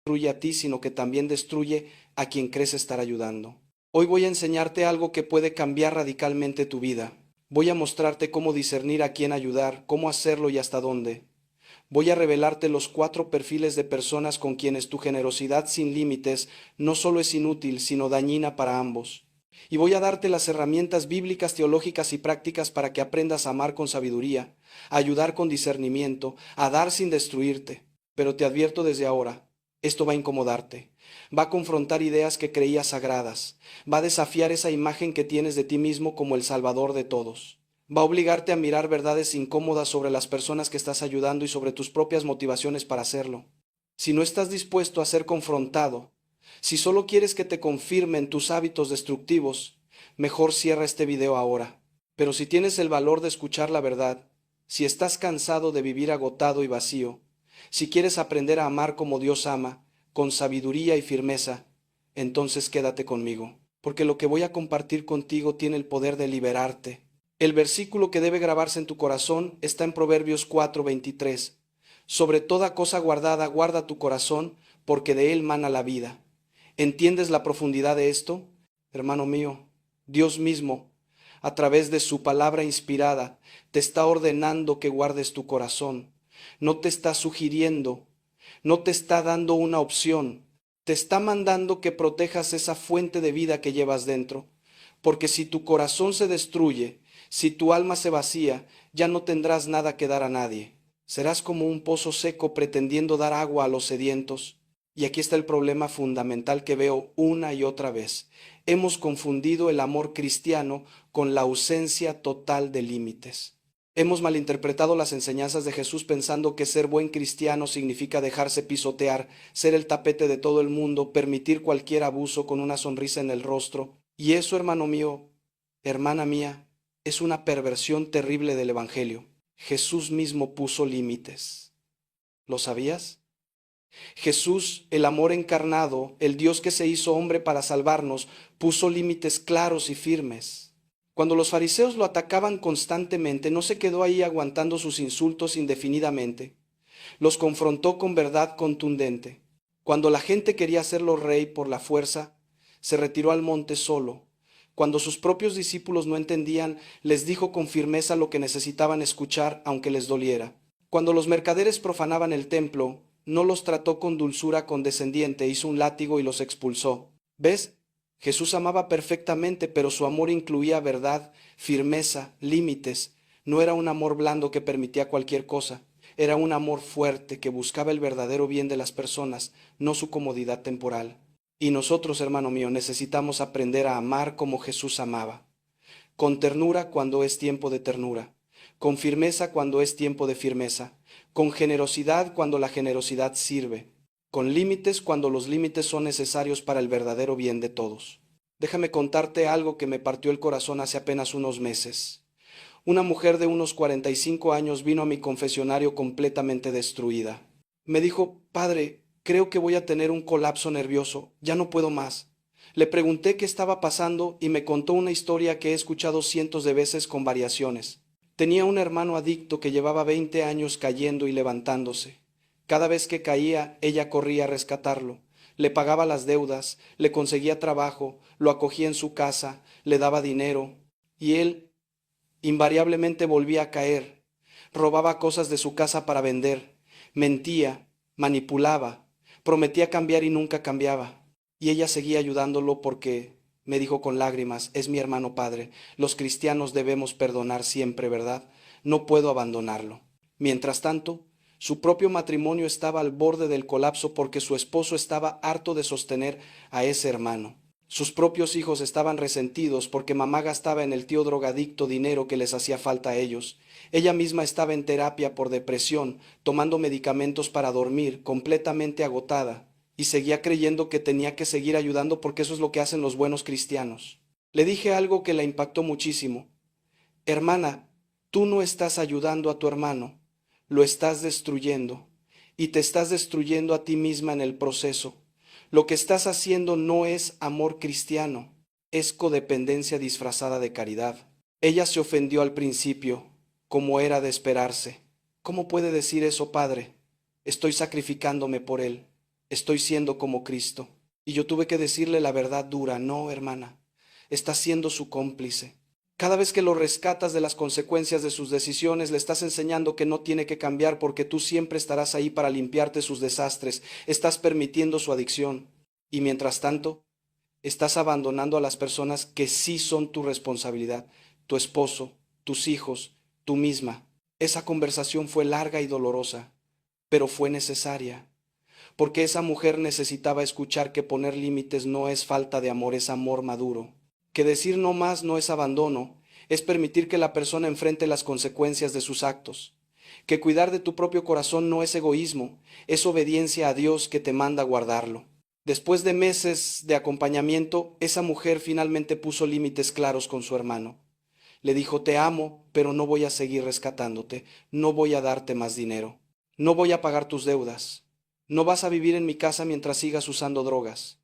destruye a ti, sino que también destruye a quien crees estar ayudando. Hoy voy a enseñarte algo que puede cambiar radicalmente tu vida. Voy a mostrarte cómo discernir a quién ayudar, cómo hacerlo y hasta dónde. Voy a revelarte los 4 perfiles de personas con quienes tu generosidad sin límites no solo es inútil, sino dañina para ambos. Y voy a darte las herramientas bíblicas, teológicas y prácticas para que aprendas a amar con sabiduría, a ayudar con discernimiento, a dar sin destruirte. Pero te advierto desde ahora, esto va a incomodarte, va a confrontar ideas que creías sagradas, va a desafiar esa imagen que tienes de ti mismo como el salvador de todos. Va a obligarte a mirar verdades incómodas sobre las personas que estás ayudando y sobre tus propias motivaciones para hacerlo. Si no estás dispuesto a ser confrontado, si solo quieres que te confirmen tus hábitos destructivos, mejor cierra este video ahora. Pero si tienes el valor de escuchar la verdad, si estás cansado de vivir agotado y vacío, si quieres aprender a amar como Dios ama, con sabiduría y firmeza, entonces quédate conmigo, porque lo que voy a compartir contigo tiene el poder de liberarte. El versículo que debe grabarse en tu corazón está en Proverbios 4:23. Sobre toda cosa guardada, guarda tu corazón, porque de él mana la vida. ¿Entiendes la profundidad de esto? Hermano mío, Dios mismo, a través de su palabra inspirada, te está ordenando que guardes tu corazón. No te está sugiriendo, no te está dando una opción, te está mandando que protejas esa fuente de vida que llevas dentro, porque si tu corazón se destruye, si tu alma se vacía, ya no tendrás nada que dar a nadie. Serás como un pozo seco pretendiendo dar agua a los sedientos. Y aquí está el problema fundamental que veo una y otra vez. Hemos confundido el amor cristiano con la ausencia total de límites. Hemos malinterpretado las enseñanzas de Jesús pensando que ser buen cristiano significa dejarse pisotear, ser el tapete de todo el mundo, permitir cualquier abuso con una sonrisa en el rostro. Y eso, hermano mío, hermana mía, es una perversión terrible del Evangelio. Jesús mismo puso límites. ¿Lo sabías? Jesús, el amor encarnado, el Dios que se hizo hombre para salvarnos, puso límites claros y firmes. Cuando los fariseos lo atacaban constantemente, no se quedó ahí aguantando sus insultos indefinidamente. Los confrontó con verdad contundente. Cuando la gente quería hacerlo rey por la fuerza, se retiró al monte solo. Cuando sus propios discípulos no entendían, les dijo con firmeza lo que necesitaban escuchar, aunque les doliera. Cuando los mercaderes profanaban el templo, no los trató con dulzura condescendiente, hizo un látigo y los expulsó. ¿Ves? Jesús amaba perfectamente, pero su amor incluía verdad, firmeza, límites. No era un amor blando que permitía cualquier cosa. Era un amor fuerte que buscaba el verdadero bien de las personas, no su comodidad temporal. Y nosotros, hermano mío, necesitamos aprender a amar como Jesús amaba. Con ternura cuando es tiempo de ternura. Con firmeza cuando es tiempo de firmeza. Con generosidad cuando la generosidad sirve. Con límites cuando los límites son necesarios para el verdadero bien de todos. Déjame contarte algo que me partió el corazón hace apenas unos meses. Una mujer de unos 45 años vino a mi confesionario completamente destruida. Me dijo: padre, creo que voy a tener un colapso nervioso, ya no puedo más. Le pregunté qué estaba pasando y me contó una historia que he escuchado cientos de veces con variaciones. Tenía un hermano adicto que llevaba 20 años cayendo y levantándose. Cada vez que caía, ella corría a rescatarlo. Le pagaba las deudas, le conseguía trabajo, lo acogía en su casa, le daba dinero. Y él invariablemente volvía a caer. Robaba cosas de su casa para vender. Mentía, manipulaba, prometía cambiar y nunca cambiaba. Y ella seguía ayudándolo porque, me dijo con lágrimas, es mi hermano padre, los cristianos debemos perdonar siempre, ¿verdad? No puedo abandonarlo. Mientras tanto, su propio matrimonio estaba al borde del colapso porque su esposo estaba harto de sostener a ese hermano. Sus propios hijos estaban resentidos porque mamá gastaba en el tío drogadicto dinero que les hacía falta a ellos. Ella misma estaba en terapia por depresión, tomando medicamentos para dormir, completamente agotada, y seguía creyendo que tenía que seguir ayudando porque eso es lo que hacen los buenos cristianos. Le dije algo que la impactó muchísimo. Hermana, tú no estás ayudando a tu hermano, lo estás destruyendo, y te estás destruyendo a ti misma en el proceso. Lo que estás haciendo no es amor cristiano, es codependencia disfrazada de caridad. Ella se ofendió al principio, como era de esperarse. ¿Cómo puede decir eso, padre? Estoy sacrificándome por él. estoy siendo como Cristo. Y yo tuve que decirle la verdad dura, no, hermana, estás siendo su cómplice. Cada vez que lo rescatas de las consecuencias de sus decisiones, le estás enseñando que no tiene que cambiar porque tú siempre estarás ahí para limpiarte sus desastres, estás permitiendo su adicción. Y mientras tanto, estás abandonando a las personas que sí son tu responsabilidad, tu esposo, tus hijos, tú misma. Esa conversación fue larga y dolorosa, pero fue necesaria, porque esa mujer necesitaba escuchar que poner límites no es falta de amor, es amor maduro, que decir no más no es abandono, es permitir que la persona enfrente las consecuencias de sus actos, que cuidar de tu propio corazón no es egoísmo, es obediencia a Dios que te manda guardarlo. Después de meses de acompañamiento, esa mujer finalmente puso límites claros con su hermano. Le dijo, te amo, pero no voy a seguir rescatándote, no voy a darte más dinero, no voy a pagar tus deudas, no vas a vivir en mi casa mientras sigas usando drogas.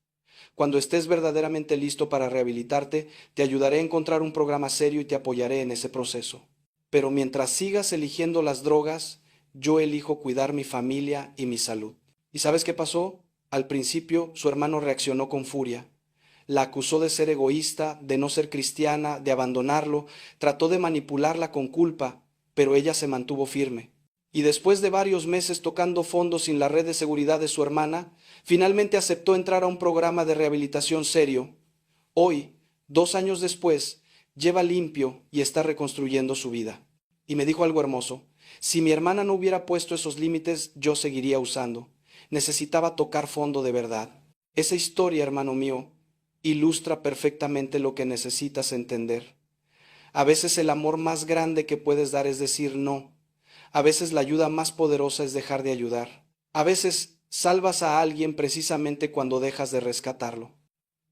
Cuando estés verdaderamente listo para rehabilitarte, te ayudaré a encontrar un programa serio y te apoyaré en ese proceso. Pero mientras sigas eligiendo las drogas, yo elijo cuidar mi familia y mi salud. ¿Y sabes qué pasó? Al principio, su hermano reaccionó con furia. La acusó de ser egoísta, de no ser cristiana, de abandonarlo, trató de manipularla con culpa, pero ella se mantuvo firme. Y después de varios meses tocando fondo sin la red de seguridad de su hermana, finalmente aceptó entrar a un programa de rehabilitación serio. Hoy, 2 años después, lleva limpio y está reconstruyendo su vida. Y me dijo algo hermoso, si mi hermana no hubiera puesto esos límites, yo seguiría usando. Necesitaba tocar fondo de verdad. Esa historia, hermano mío, ilustra perfectamente lo que necesitas entender. A veces el amor más grande que puedes dar es decir no. A veces la ayuda más poderosa es dejar de ayudar. A veces salvas a alguien precisamente cuando dejas de rescatarlo.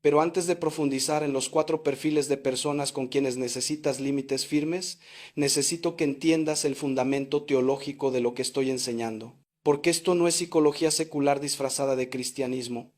Pero antes de profundizar en los 4 perfiles de personas con quienes necesitas límites firmes, necesito que entiendas el fundamento teológico de lo que estoy enseñando. Porque esto no es psicología secular disfrazada de cristianismo.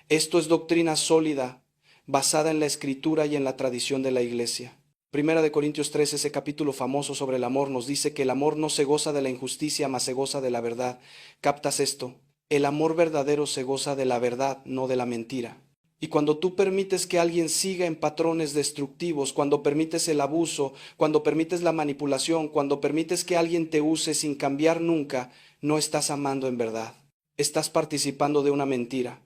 Esto es doctrina sólida, basada en la Escritura y en la tradición de la Iglesia. Primera de Corintios 3, ese capítulo famoso sobre el amor, nos dice que el amor no se goza de la injusticia, mas se goza de la verdad. ¿Captas esto? El amor verdadero se goza de la verdad, no de la mentira. Y cuando tú permites que alguien siga en patrones destructivos, cuando permites el abuso, cuando permites la manipulación, cuando permites que alguien te use sin cambiar nunca, no estás amando en verdad. Estás participando de una mentira.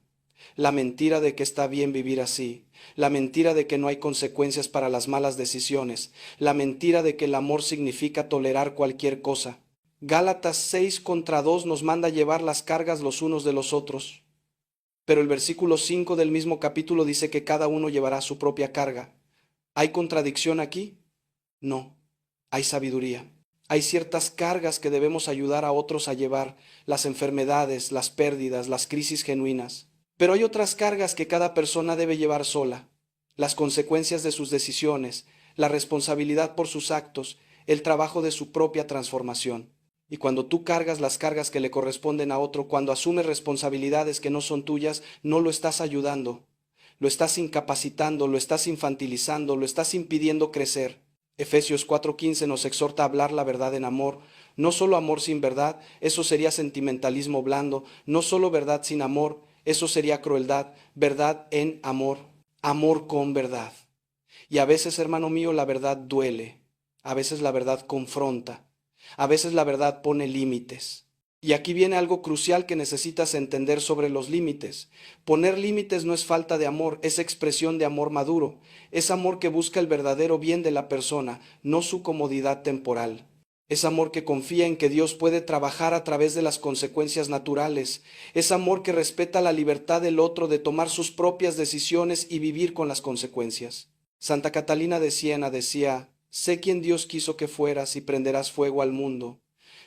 La mentira de que está bien vivir así, la mentira de que no hay consecuencias para las malas decisiones, la mentira de que el amor significa tolerar cualquier cosa. Gálatas 6:2 nos manda llevar las cargas los unos de los otros. Pero el versículo 5 del mismo capítulo dice que cada uno llevará su propia carga. ¿Hay contradicción aquí? No, hay sabiduría. Hay ciertas cargas que debemos ayudar a otros a llevar, las enfermedades, las pérdidas, las crisis genuinas. Pero hay otras cargas que cada persona debe llevar sola, las consecuencias de sus decisiones, la responsabilidad por sus actos, el trabajo de su propia transformación. Y cuando tú cargas las cargas que le corresponden a otro, cuando asumes responsabilidades que no son tuyas, no lo estás ayudando, lo estás incapacitando, lo estás infantilizando, lo estás impidiendo crecer. Efesios 4:15 nos exhorta a hablar la verdad en amor, no solo amor sin verdad, eso sería sentimentalismo blando, no solo verdad sin amor, eso sería crueldad, verdad en amor, amor con verdad. Y a veces, hermano mío, la verdad duele, a veces la verdad confronta, a veces la verdad pone límites. Y aquí viene algo crucial que necesitas entender sobre los límites. Poner límites no es falta de amor, es expresión de amor maduro, es amor que busca el verdadero bien de la persona, no su comodidad temporal. Es amor que confía en que Dios puede trabajar a través de las consecuencias naturales. Es amor que respeta la libertad del otro de tomar sus propias decisiones y vivir con las consecuencias. Santa Catalina de Siena decía, sé quién Dios quiso que fueras y prenderás fuego al mundo.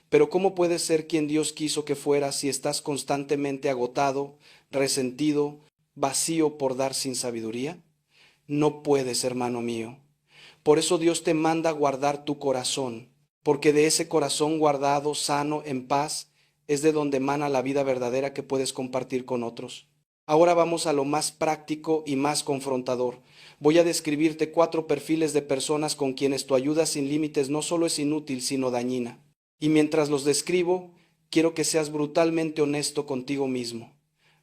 Pero ¿cómo puedes ser quien Dios quiso que fueras si estás constantemente agotado, resentido, vacío por dar sin sabiduría? No puedes, hermano mío. Por eso Dios te manda guardar tu corazón. Porque de ese corazón guardado, sano, en paz, es de donde emana la vida verdadera que puedes compartir con otros. Ahora vamos a lo más práctico y más confrontador. Voy a describirte 4 perfiles de personas con quienes tu ayuda sin límites no solo es inútil, sino dañina. Y mientras los describo, quiero que seas brutalmente honesto contigo mismo.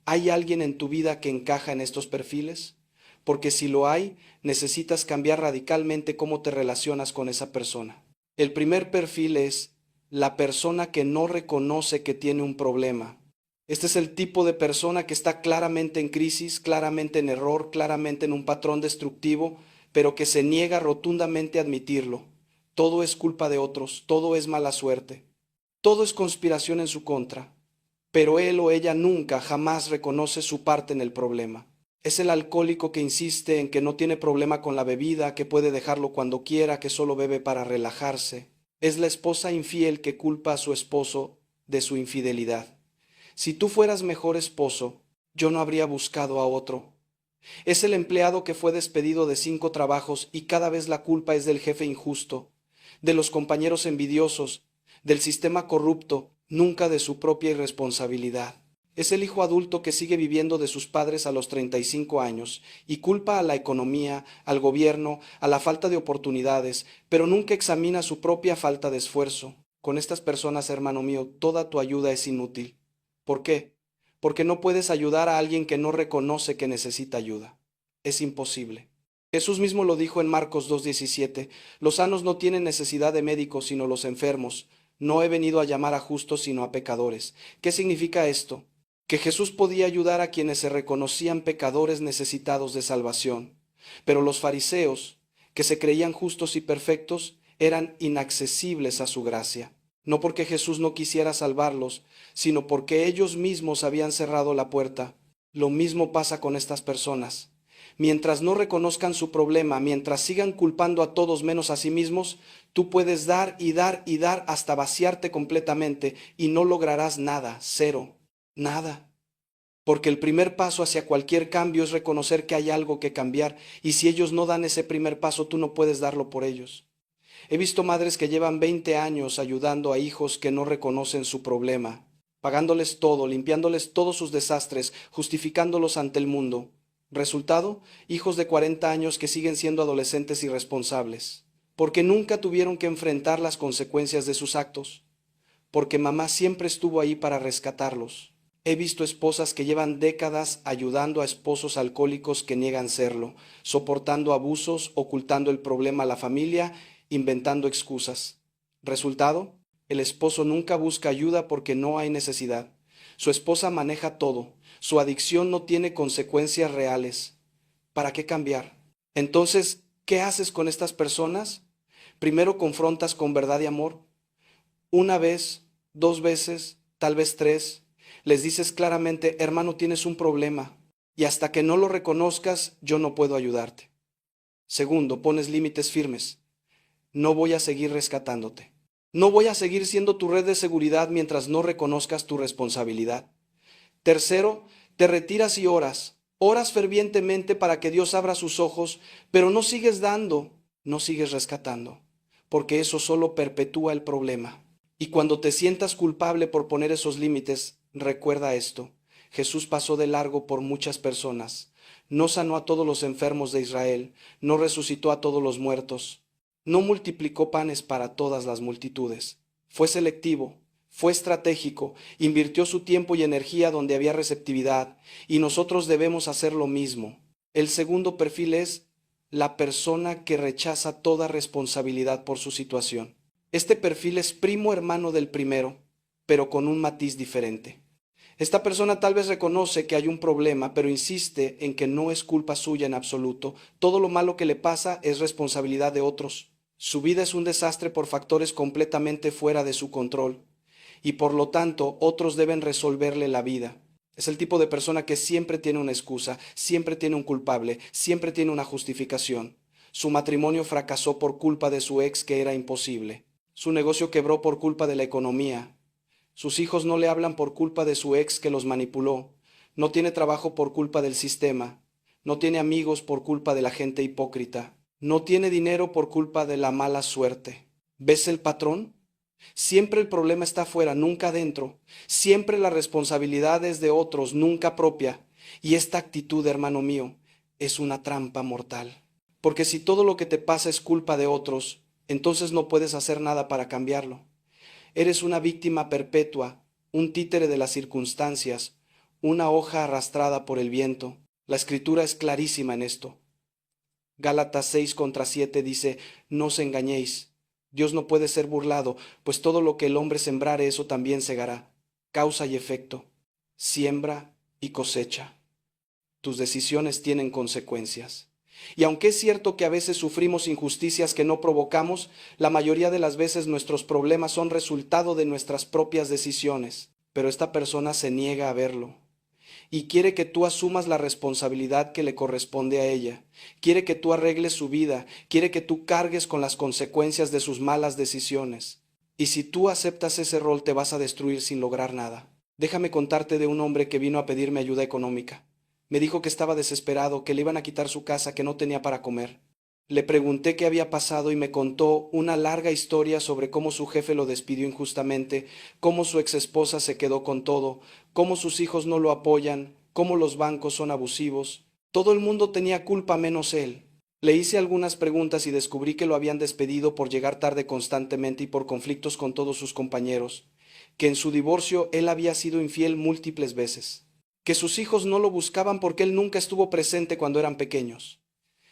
¿Hay alguien en tu vida que encaja en estos perfiles? Porque si lo hay, necesitas cambiar radicalmente cómo te relacionas con esa persona. El primer perfil es la persona que no reconoce que tiene un problema. Este es el tipo de persona que está claramente en crisis, claramente en error, claramente en un patrón destructivo, pero que se niega rotundamente a admitirlo. Todo es culpa de otros, todo es mala suerte, todo es conspiración en su contra, pero él o ella nunca, jamás reconoce su parte en el problema. Es el alcohólico que insiste en que no tiene problema con la bebida, que puede dejarlo cuando quiera, que solo bebe para relajarse. Es la esposa infiel que culpa a su esposo de su infidelidad. Si tú fueras mejor esposo, yo no habría buscado a otro. Es el empleado que fue despedido de 5 trabajos y cada vez la culpa es del jefe injusto, de los compañeros envidiosos, del sistema corrupto, nunca de su propia irresponsabilidad. Es el hijo adulto que sigue viviendo de sus padres a los 35 años y culpa a la economía, al gobierno, a la falta de oportunidades, pero nunca examina su propia falta de esfuerzo. Con estas personas, hermano mío, toda tu ayuda es inútil. ¿Por qué? Porque no puedes ayudar a alguien que no reconoce que necesita ayuda. Es imposible. Jesús mismo lo dijo en Marcos 2:17, los sanos no tienen necesidad de médicos, sino los enfermos. No he venido a llamar a justos, sino a pecadores. ¿Qué significa esto? Que Jesús podía ayudar a quienes se reconocían pecadores necesitados de salvación. Pero los fariseos, que se creían justos y perfectos, eran inaccesibles a su gracia. No porque Jesús no quisiera salvarlos, sino porque ellos mismos habían cerrado la puerta. Lo mismo pasa con estas personas. Mientras no reconozcan su problema, mientras sigan culpando a todos menos a sí mismos, tú puedes dar y dar y dar hasta vaciarte completamente y no lograrás nada, cero, nada. Porque el primer paso hacia cualquier cambio es reconocer que hay algo que cambiar, y si ellos no dan ese primer paso, tú no puedes darlo por ellos. He visto madres que llevan 20 años ayudando a hijos que no reconocen su problema, pagándoles todo, limpiándoles todos sus desastres, justificándolos ante el mundo. Resultado, hijos de 40 años que siguen siendo adolescentes irresponsables, porque nunca tuvieron que enfrentar las consecuencias de sus actos, porque mamá siempre estuvo ahí para rescatarlos. He visto esposas que llevan décadas ayudando a esposos alcohólicos que niegan serlo, soportando abusos, ocultando el problema a la familia, inventando excusas. Resultado, el esposo nunca busca ayuda porque no hay necesidad. Su esposa maneja todo. Su adicción no tiene consecuencias reales. ¿Para qué cambiar? Entonces, ¿qué haces con estas personas? Primero confrontas con verdad y amor. Una vez, 2 veces, tal vez 3. Les dices claramente, hermano, tienes un problema, y hasta que no lo reconozcas, yo no puedo ayudarte. Segundo, pones límites firmes. No voy a seguir rescatándote. No voy a seguir siendo tu red de seguridad mientras no reconozcas tu responsabilidad. Tercero, te retiras y oras. Oras fervientemente para que Dios abra sus ojos, pero no sigues dando, no sigues rescatando, porque eso solo perpetúa el problema. Y cuando te sientas culpable por poner esos límites, recuerda esto. Jesús pasó de largo por muchas personas. No sanó a todos los enfermos de Israel, no resucitó a todos los muertos, no multiplicó panes para todas las multitudes. Fue selectivo, fue estratégico, invirtió su tiempo y energía donde había receptividad, y nosotros debemos hacer lo mismo. El segundo perfil es la persona que rechaza toda responsabilidad por su situación. Este perfil es primo hermano del primero, pero con un matiz diferente. Esta persona tal vez reconoce que hay un problema, pero insiste en que no es culpa suya en absoluto. Todo lo malo que le pasa es responsabilidad de otros. Su vida es un desastre por factores completamente fuera de su control, y por lo tanto otros deben resolverle la vida. Es el tipo de persona que siempre tiene una excusa, siempre tiene un culpable, siempre tiene una justificación. Su matrimonio fracasó por culpa de su ex, que era imposible. Su negocio quebró por culpa de la economía. Sus hijos no le hablan por culpa de su ex, que los manipuló. No tiene trabajo por culpa del sistema. No tiene amigos por culpa de la gente hipócrita. No tiene dinero por culpa de la mala suerte. ¿Ves el patrón? Siempre el problema está afuera, nunca adentro. Siempre la responsabilidad es de otros, nunca propia. Y esta actitud, hermano mío, es una trampa mortal. Porque si todo lo que te pasa es culpa de otros, entonces no puedes hacer nada para cambiarlo. Eres una víctima perpetua, un títere de las circunstancias, una hoja arrastrada por el viento. La Escritura es clarísima en esto. Gálatas 6:7 dice, no os engañéis, Dios no puede ser burlado, pues todo lo que el hombre sembrare, eso también segará. Causa y efecto, siembra y cosecha. Tus decisiones tienen consecuencias. Y aunque es cierto que a veces sufrimos injusticias que no provocamos, la mayoría de las veces nuestros problemas son resultado de nuestras propias decisiones. Pero esta persona se niega a verlo. Y quiere que tú asumas la responsabilidad que le corresponde a ella. Quiere que tú arregles su vida. Quiere que tú cargues con las consecuencias de sus malas decisiones. Y si tú aceptas ese rol, te vas a destruir sin lograr nada. Déjame contarte de un hombre que vino a pedirme ayuda económica. Me dijo que estaba desesperado, que le iban a quitar su casa, que no tenía para comer. Le pregunté qué había pasado y me contó una larga historia sobre cómo su jefe lo despidió injustamente, cómo su exesposa se quedó con todo, cómo sus hijos no lo apoyan, cómo los bancos son abusivos. Todo el mundo tenía culpa menos él. Le hice algunas preguntas y descubrí que lo habían despedido por llegar tarde constantemente y por conflictos con todos sus compañeros, que en su divorcio él había sido infiel múltiples veces, que sus hijos no lo buscaban porque él nunca estuvo presente cuando eran pequeños,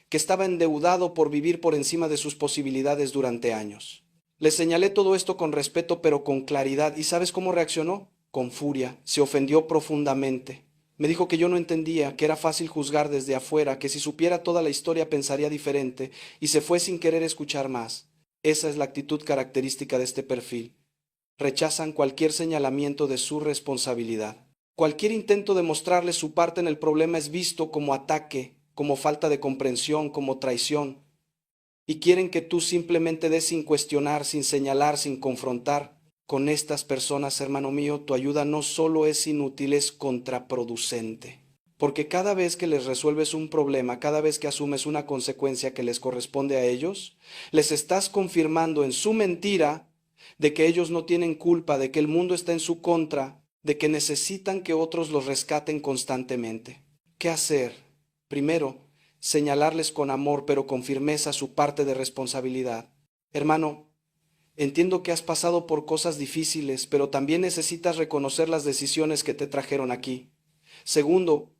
que estaba endeudado por vivir por encima de sus posibilidades durante años. Le señalé todo esto con respeto pero con claridad, ¿y sabes cómo reaccionó? Con furia, se ofendió profundamente. Me dijo que yo no entendía, que era fácil juzgar desde afuera, que si supiera toda la historia pensaría diferente, y se fue sin querer escuchar más. Esa es la actitud característica de este perfil. Rechazan cualquier señalamiento de su responsabilidad. Cualquier intento de mostrarle su parte en el problema es visto como ataque, como falta de comprensión, como traición. Y quieren que tú simplemente des sin cuestionar, sin señalar, sin confrontar. Con estas personas, hermano mío, tu ayuda no solo es inútil, es contraproducente. Porque cada vez que les resuelves un problema, cada vez que asumes una consecuencia que les corresponde a ellos, les estás confirmando en su mentira de que ellos no tienen culpa, de que el mundo está en su contra, de que necesitan que otros los rescaten constantemente. ¿Qué hacer? Primero, señalarles con amor pero con firmeza su parte de responsabilidad. Hermano, entiendo que has pasado por cosas difíciles, pero también necesitas reconocer las decisiones que te trajeron aquí. Segundo,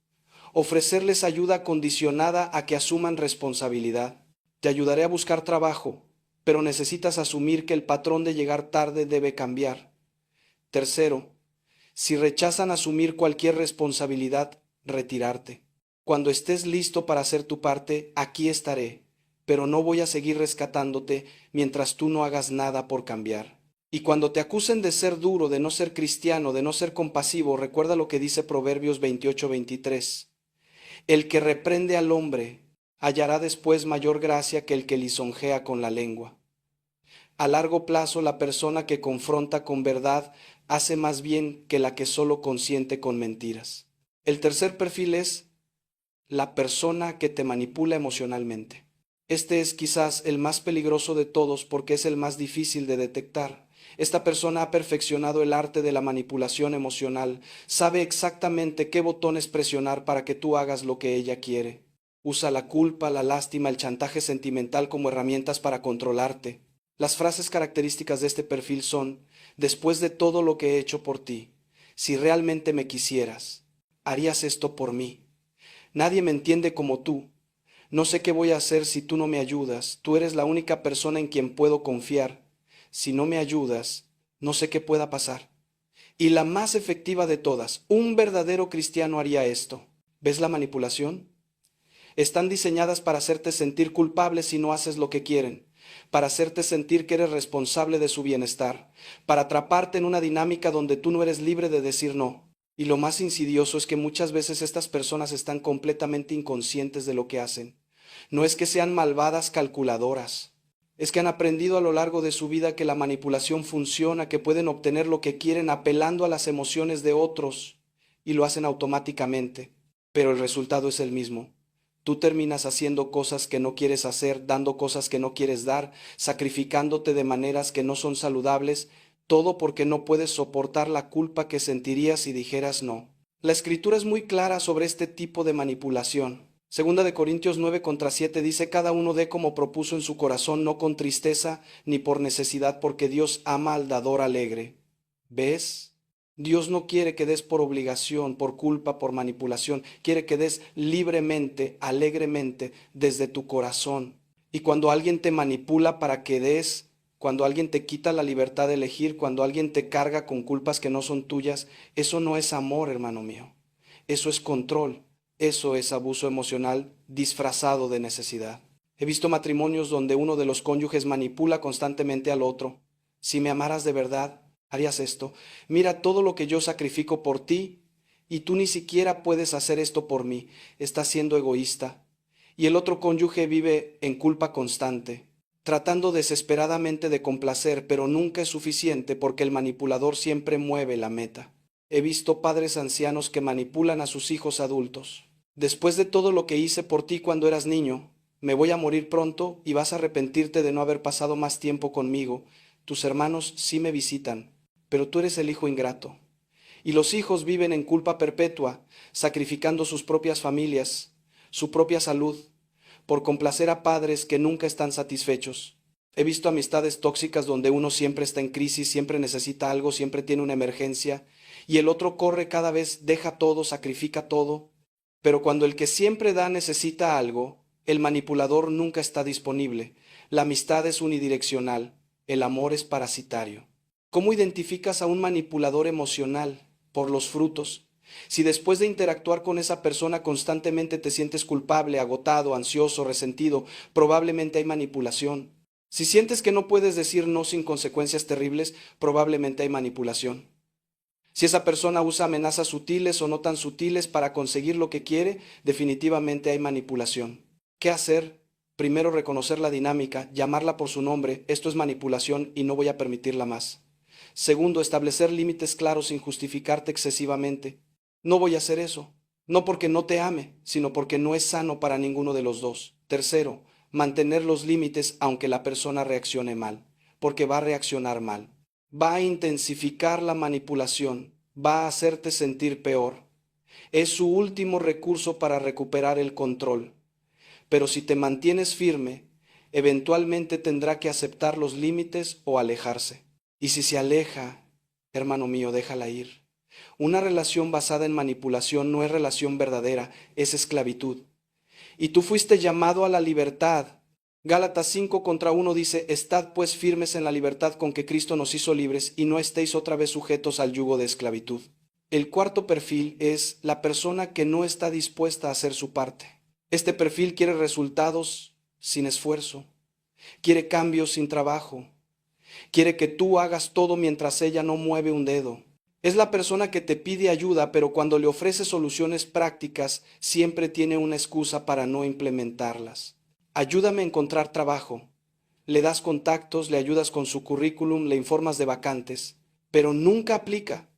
ofrecerles ayuda condicionada a que asuman responsabilidad. Te ayudaré a buscar trabajo, pero necesitas asumir que el patrón de llegar tarde debe cambiar. Tercero, si rechazan asumir cualquier responsabilidad, retirarte. Cuando estés listo para hacer tu parte, aquí estaré, pero no voy a seguir rescatándote mientras tú no hagas nada por cambiar. Y cuando te acusen de ser duro, de no ser cristiano, de no ser compasivo, recuerda lo que dice Proverbios 28:23. El que reprende al hombre hallará después mayor gracia que el que lisonjea con la lengua. A largo plazo, la persona que confronta con verdad hace más bien que la que solo consiente con mentiras. El tercer perfil es la persona que te manipula emocionalmente. Este es quizás el más peligroso de todos porque es el más difícil de detectar. Esta persona ha perfeccionado el arte de la manipulación emocional, sabe exactamente qué botones presionar para que tú hagas lo que ella quiere. Usa la culpa, la lástima, el chantaje sentimental como herramientas para controlarte. Las frases características de este perfil son: después de todo lo que he hecho por ti, si realmente me quisieras, harías esto por mí. Nadie me entiende como tú. No sé qué voy a hacer si tú no me ayudas. Tú eres la única persona en quien puedo confiar. Si no me ayudas, no sé qué pueda pasar. Y la más efectiva de todas, un verdadero cristiano haría esto. ¿Ves la manipulación? Están diseñadas para hacerte sentir culpable si no haces lo que quieren, para hacerte sentir que eres responsable de su bienestar, para atraparte en una dinámica donde tú no eres libre de decir no. Y lo más insidioso es que muchas veces estas personas están completamente inconscientes de lo que hacen. No es que sean malvadas calculadoras, es que han aprendido a lo largo de su vida que la manipulación funciona, que pueden obtener lo que quieren apelando a las emociones de otros, y lo hacen automáticamente, pero el resultado es el mismo. Tú terminas haciendo cosas que no quieres hacer, dando cosas que no quieres dar, sacrificándote de maneras que no son saludables, todo porque no puedes soportar la culpa que sentirías si dijeras no. La Escritura es muy clara sobre este tipo de manipulación. Segunda de Corintios 9:7 dice: cada uno dé como propuso en su corazón, no con tristeza ni por necesidad, porque Dios ama al dador alegre. ¿Ves? Dios no quiere que des por obligación, por culpa, por manipulación. Quiere que des libremente, alegremente, desde tu corazón. Y cuando alguien te manipula para que des, cuando alguien te quita la libertad de elegir, cuando alguien te carga con culpas que no son tuyas, eso no es amor, hermano mío. Eso es control. Eso es abuso emocional disfrazado de necesidad. He visto matrimonios donde uno de los cónyuges manipula constantemente al otro. Si me amaras de verdad, harías esto. Mira todo lo que yo sacrifico por ti y tú ni siquiera puedes hacer esto por mí. Estás siendo egoísta. Y el otro cónyuge vive en culpa constante, tratando desesperadamente de complacer, pero nunca es suficiente porque el manipulador siempre mueve la meta. He visto padres ancianos que manipulan a sus hijos adultos. Después de todo lo que hice por ti cuando eras niño, me voy a morir pronto y vas a arrepentirte de no haber pasado más tiempo conmigo. Tus hermanos sí me visitan, pero tú eres el hijo ingrato. Y los hijos viven en culpa perpetua, sacrificando sus propias familias, su propia salud, por complacer a padres que nunca están satisfechos. He visto amistades tóxicas donde uno siempre está en crisis, siempre necesita algo, siempre tiene una emergencia, y el otro corre cada vez, deja todo, sacrifica todo. Pero cuando el que siempre da necesita algo, el manipulador nunca está disponible. La amistad es unidireccional, el amor es parasitario. ¿Cómo identificas a un manipulador emocional? Por los frutos. Si después de interactuar con esa persona constantemente te sientes culpable, agotado, ansioso, resentido, probablemente hay manipulación. Si sientes que no puedes decir no sin consecuencias terribles, probablemente hay manipulación. Si esa persona usa amenazas sutiles o no tan sutiles para conseguir lo que quiere, definitivamente hay manipulación. ¿Qué hacer? Primero, reconocer la dinámica, llamarla por su nombre. Esto es manipulación y no voy a permitirla más. Segundo, establecer límites claros sin justificarte excesivamente. No voy a hacer eso, no porque no te ame, sino porque no es sano para ninguno de los dos. Tercero, mantener los límites aunque la persona reaccione mal, porque va a reaccionar mal. Va a intensificar la manipulación, va a hacerte sentir peor. Es su último recurso para recuperar el control. Pero si te mantienes firme, eventualmente tendrá que aceptar los límites o alejarse. Y si se aleja, hermano mío, déjala ir. Una relación basada en manipulación no es relación verdadera, es esclavitud. Y tú fuiste llamado a la libertad. Gálatas 5:1 dice, estad pues firmes en la libertad con que Cristo nos hizo libres y no estéis otra vez sujetos al yugo de esclavitud. El cuarto perfil es la persona que no está dispuesta a hacer su parte. Este perfil quiere resultados sin esfuerzo, quiere cambios sin trabajo, quiere que tú hagas todo mientras ella no mueve un dedo. Es la persona que te pide ayuda, pero cuando le ofrece soluciones prácticas, siempre tiene una excusa para no implementarlas. Ayúdame a encontrar trabajo. Le das contactos, le ayudas con su currículum, le informas de vacantes, pero nunca aplica.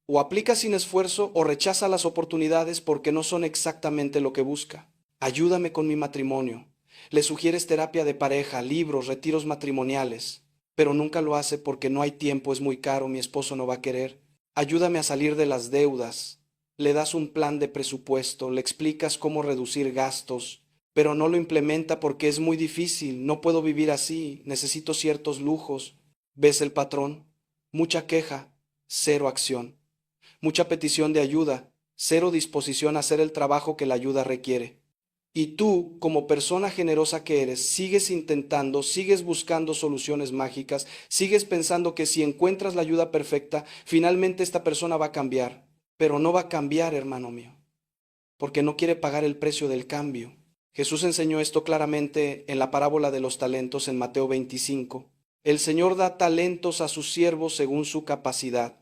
O aplica sin esfuerzo o rechaza las oportunidades porque no son exactamente lo que busca. Ayúdame con mi matrimonio. Le sugieres terapia de pareja, libros, retiros matrimoniales, pero nunca lo hace porque no hay tiempo, es muy caro, mi esposo no va a querer. Ayúdame a salir de las deudas. Le das un plan de presupuesto, le explicas cómo reducir gastos, pero no lo implementa porque es muy difícil, no puedo vivir así, necesito ciertos lujos. ¿Ves el patrón? Mucha queja, cero acción. Mucha petición de ayuda, cero disposición a hacer el trabajo que la ayuda requiere. Y tú, como persona generosa que eres, sigues intentando, sigues buscando soluciones mágicas, sigues pensando que si encuentras la ayuda perfecta, finalmente esta persona va a cambiar. Pero no va a cambiar, hermano mío, porque no quiere pagar el precio del cambio. Jesús enseñó esto claramente en la parábola de los talentos en Mateo 25. El Señor da talentos a sus siervos según su capacidad.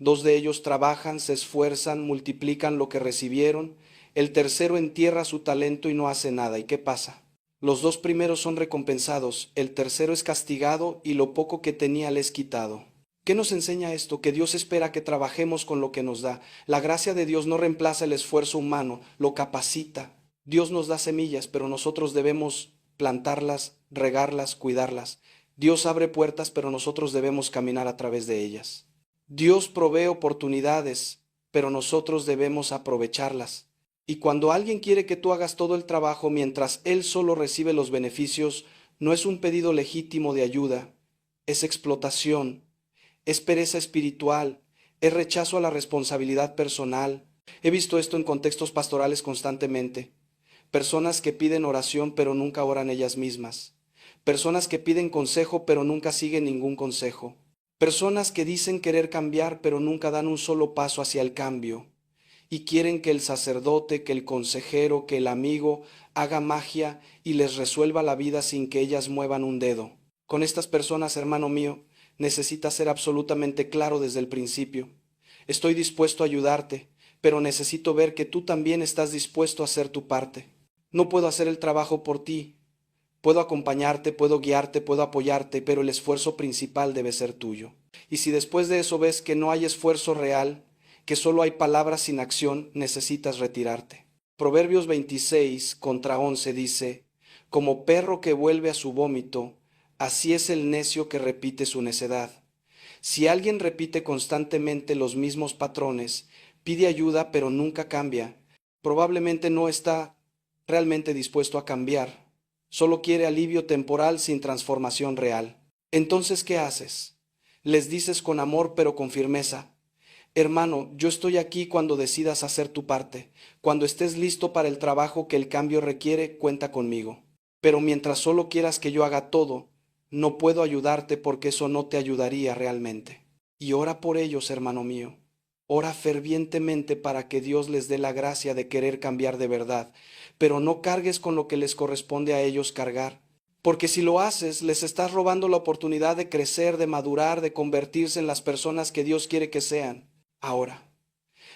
2 de ellos trabajan, se esfuerzan, multiplican lo que recibieron. El tercero entierra su talento y no hace nada. ¿Y qué pasa? Los 2 primeros son recompensados, el tercero es castigado y lo poco que tenía le es quitado. ¿Qué nos enseña esto? Que Dios espera que trabajemos con lo que nos da. La gracia de Dios no reemplaza el esfuerzo humano, lo capacita. Dios nos da semillas, pero nosotros debemos plantarlas, regarlas, cuidarlas. Dios abre puertas, pero nosotros debemos caminar a través de ellas. Dios provee oportunidades, pero nosotros debemos aprovecharlas. Y cuando alguien quiere que tú hagas todo el trabajo mientras él solo recibe los beneficios, no es un pedido legítimo de ayuda, es explotación, es pereza espiritual, es rechazo a la responsabilidad personal. He visto esto en contextos pastorales constantemente. Personas que piden oración pero nunca oran ellas mismas. Personas que piden consejo pero nunca siguen ningún consejo. Personas que dicen querer cambiar pero nunca dan un solo paso hacia el cambio. Y quieren que el sacerdote, que el consejero, que el amigo haga magia y les resuelva la vida sin que ellas muevan un dedo. Con estas personas, hermano mío, necesitas ser absolutamente claro desde el principio. Estoy dispuesto a ayudarte, pero necesito ver que tú también estás dispuesto a hacer tu parte. No puedo hacer el trabajo por ti. Puedo acompañarte, puedo guiarte, puedo apoyarte, pero el esfuerzo principal debe ser tuyo. Y si después de eso ves que no hay esfuerzo real, que solo hay palabras sin acción, necesitas retirarte. Proverbios 26:11 dice, como perro que vuelve a su vómito, así es el necio que repite su necedad. Si alguien repite constantemente los mismos patrones, pide ayuda pero nunca cambia, probablemente no está realmente dispuesto a cambiar. Solo quiere alivio temporal sin transformación real. Entonces, ¿qué haces? Les dices con amor pero con firmeza, hermano, yo estoy aquí cuando decidas hacer tu parte. Cuando estés listo para el trabajo que el cambio requiere, cuenta conmigo. Pero mientras solo quieras que yo haga todo, no puedo ayudarte porque eso no te ayudaría realmente. Y ora por ellos, hermano mío. Ora fervientemente para que Dios les dé la gracia de querer cambiar de verdad, pero no cargues con lo que les corresponde a ellos cargar, porque si lo haces, les estás robando la oportunidad de crecer, de madurar, de convertirse en las personas que Dios quiere que sean. Ahora,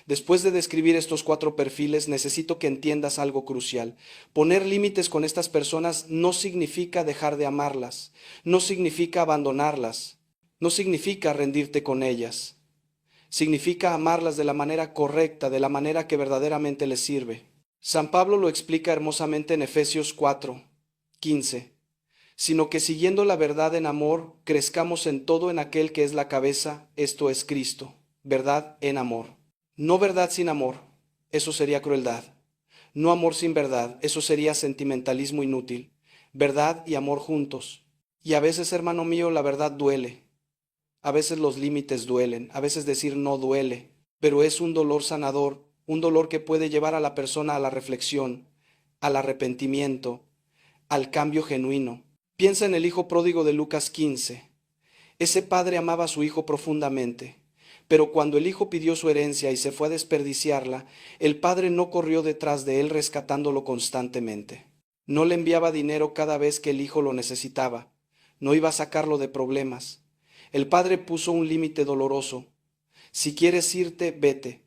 después de describir estos 4 perfiles, necesito que entiendas algo crucial. Poner límites con estas personas no significa dejar de amarlas, no significa abandonarlas, no significa rendirte con ellas. Significa amarlas de la manera correcta, de la manera que verdaderamente les sirve. San Pablo lo explica hermosamente en Efesios 4:15, sino que siguiendo la verdad en amor, crezcamos en todo en aquel que es la cabeza, esto es Cristo. Verdad en amor. No verdad sin amor, eso sería crueldad. No amor sin verdad, eso sería sentimentalismo inútil. Verdad y amor juntos. Y a veces, hermano mío, la verdad duele. A veces los límites duelen, a veces decir no duele, pero es un dolor sanador, un dolor que puede llevar a la persona a la reflexión, al arrepentimiento, al cambio genuino. Piensa en el hijo pródigo de Lucas 15. Ese padre amaba a su hijo profundamente, pero cuando el hijo pidió su herencia y se fue a desperdiciarla, el padre no corrió detrás de él rescatándolo constantemente. No le enviaba dinero cada vez que el hijo lo necesitaba, no iba a sacarlo de problemas. El padre puso un límite doloroso. Si quieres irte, vete,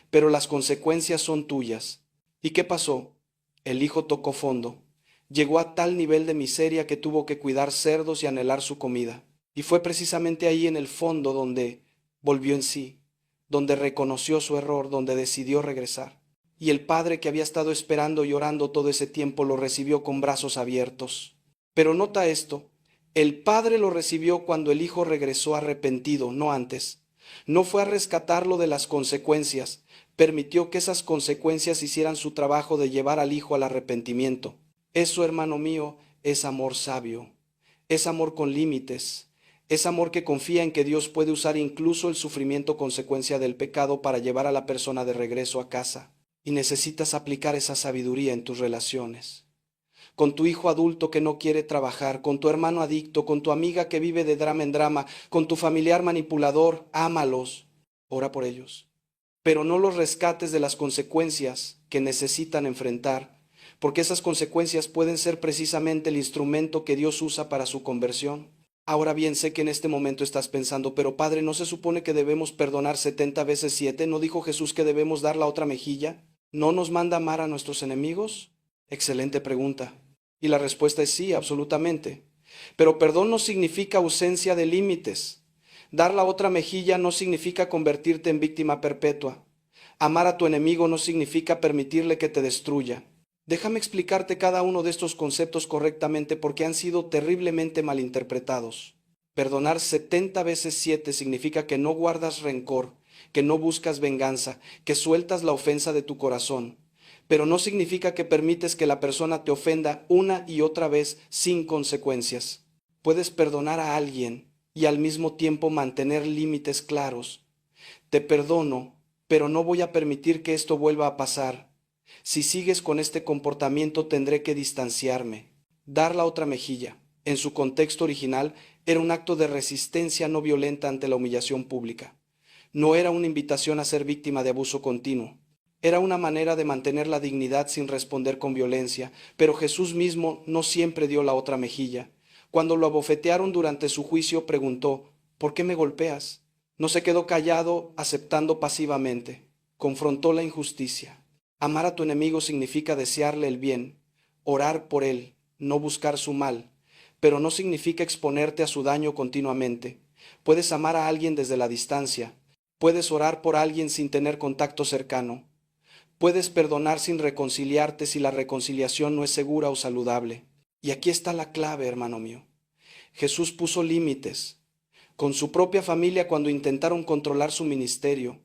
pero las consecuencias son tuyas. ¿Y qué pasó? El hijo tocó fondo. Llegó a tal nivel de miseria que tuvo que cuidar cerdos y anhelar su comida. Y fue precisamente ahí en el fondo donde volvió en sí, donde reconoció su error, donde decidió regresar. Y el padre que había estado esperando y orando todo ese tiempo lo recibió con brazos abiertos. Pero nota esto. El padre lo recibió cuando el hijo regresó arrepentido, no antes. No fue a rescatarlo de las consecuencias, permitió que esas consecuencias hicieran su trabajo de llevar al hijo al arrepentimiento. Eso, hermano mío, es amor sabio, es amor con límites, es amor que confía en que Dios puede usar incluso el sufrimiento consecuencia del pecado para llevar a la persona de regreso a casa. Y necesitas aplicar esa sabiduría en tus relaciones. Con tu hijo adulto que no quiere trabajar, con tu hermano adicto, con tu amiga que vive de drama en drama, con tu familiar manipulador, ámalos, ora por ellos. Pero no los rescates de las consecuencias que necesitan enfrentar, porque esas consecuencias pueden ser precisamente el instrumento que Dios usa para su conversión. Ahora bien, sé que en este momento estás pensando, pero Padre, ¿no se supone que debemos perdonar 70 veces 7? ¿No dijo Jesús que debemos dar la otra mejilla? ¿No nos manda amar a nuestros enemigos? Excelente pregunta. Y la respuesta es sí, absolutamente. Pero perdón no significa ausencia de límites. Dar la otra mejilla no significa convertirte en víctima perpetua. Amar a tu enemigo no significa permitirle que te destruya. Déjame explicarte cada uno de estos conceptos correctamente porque han sido terriblemente malinterpretados. Perdonar 70 veces 7 significa que no guardas rencor, que no buscas venganza, que sueltas la ofensa de tu corazón. Pero no significa que permites que la persona te ofenda una y otra vez sin consecuencias. Puedes perdonar a alguien y al mismo tiempo mantener límites claros. Te perdono, pero no voy a permitir que esto vuelva a pasar. Si sigues con este comportamiento tendré que distanciarme. Dar la otra mejilla, en su contexto original, era un acto de resistencia no violenta ante la humillación pública. No era una invitación a ser víctima de abuso continuo. Era una manera de mantener la dignidad sin responder con violencia, pero Jesús mismo no siempre dio la otra mejilla. Cuando lo abofetearon durante su juicio, preguntó: ¿por qué me golpeas? No se quedó callado, aceptando pasivamente. Confrontó la injusticia. Amar a tu enemigo significa desearle el bien, orar por él, no buscar su mal, pero no significa exponerte a su daño continuamente. Puedes amar a alguien desde la distancia. Puedes orar por alguien sin tener contacto cercano. Puedes perdonar sin reconciliarte si la reconciliación no es segura o saludable. Y aquí está la clave, hermano mío. Jesús puso límites. Con su propia familia cuando intentaron controlar su ministerio.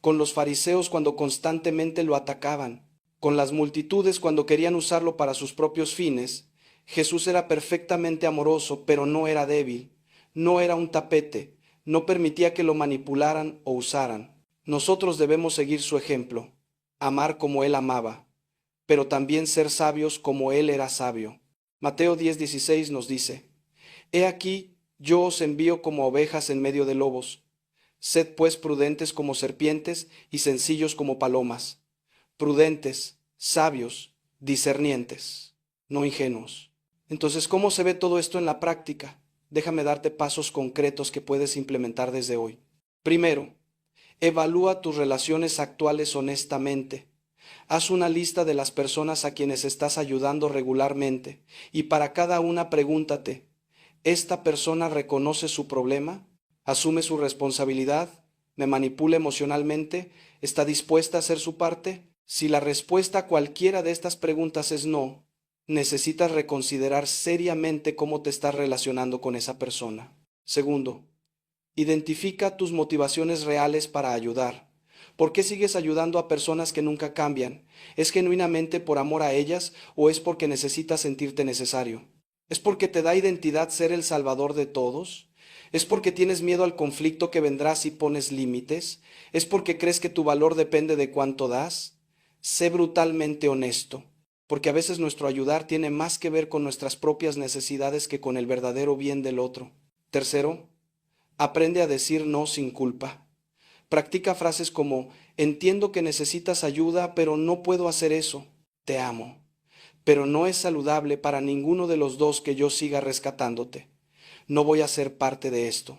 Con los fariseos cuando constantemente lo atacaban. Con las multitudes cuando querían usarlo para sus propios fines. Jesús era perfectamente amoroso, pero no era débil. No era un tapete. No permitía que lo manipularan o usaran. Nosotros debemos seguir su ejemplo. Amar como Él amaba, pero también ser sabios como Él era sabio. Mateo 10:16 nos dice: He aquí, yo os envío como ovejas en medio de lobos. Sed pues prudentes como serpientes y sencillos como palomas. Prudentes, sabios, discernientes, no ingenuos. Entonces, ¿cómo se ve todo esto en la práctica? Déjame darte pasos concretos que puedes implementar desde hoy. Primero, evalúa tus relaciones actuales honestamente. Haz una lista de las personas a quienes estás ayudando regularmente y para cada una pregúntate: ¿esta persona reconoce su problema? ¿Asume su responsabilidad? ¿Me manipula emocionalmente? ¿Está dispuesta a hacer su parte? Si la respuesta a cualquiera de estas preguntas es no, necesitas reconsiderar seriamente cómo te estás relacionando con esa persona. Segundo, identifica tus motivaciones reales para ayudar. ¿Por qué sigues ayudando a personas que nunca cambian? ¿Es genuinamente por amor a ellas o es porque necesitas sentirte necesario? ¿Es porque te da identidad ser el salvador de todos? ¿Es porque tienes miedo al conflicto que vendrá si pones límites? ¿Es porque crees que tu valor depende de cuánto das? Sé brutalmente honesto, porque a veces nuestro ayudar tiene más que ver con nuestras propias necesidades que con el verdadero bien del otro. Tercero, aprende a decir no sin culpa. Practica frases como: entiendo que necesitas ayuda, pero no puedo hacer eso. Te amo. Pero no es saludable para ninguno de los dos que yo siga rescatándote. No voy a ser parte de esto.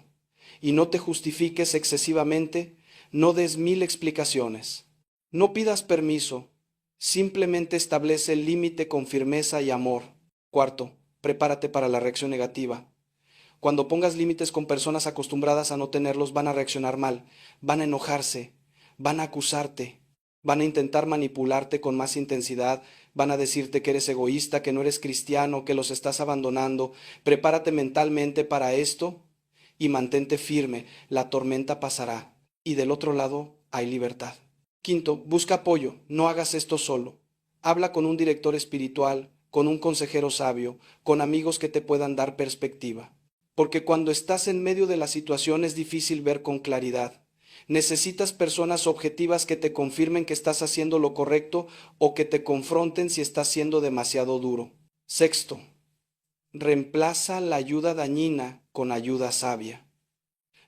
Y no te justifiques excesivamente, no des 1000 explicaciones. No pidas permiso, simplemente establece el límite con firmeza y amor. Cuarto, prepárate para la reacción negativa. Cuando pongas límites con personas acostumbradas a no tenerlos, van a reaccionar mal, van a enojarse, van a acusarte, van a intentar manipularte con más intensidad, van a decirte que eres egoísta, que no eres cristiano, que los estás abandonando. Prepárate mentalmente para esto y mantente firme, la tormenta pasará y del otro lado hay libertad. Quinto, busca apoyo, no hagas esto solo. Habla con un director espiritual, con un consejero sabio, con amigos que te puedan dar perspectiva. Porque cuando estás en medio de la situación es difícil ver con claridad. Necesitas personas objetivas que te confirmen que estás haciendo lo correcto o que te confronten si estás siendo demasiado duro. Sexto, reemplaza la ayuda dañina con ayuda sabia.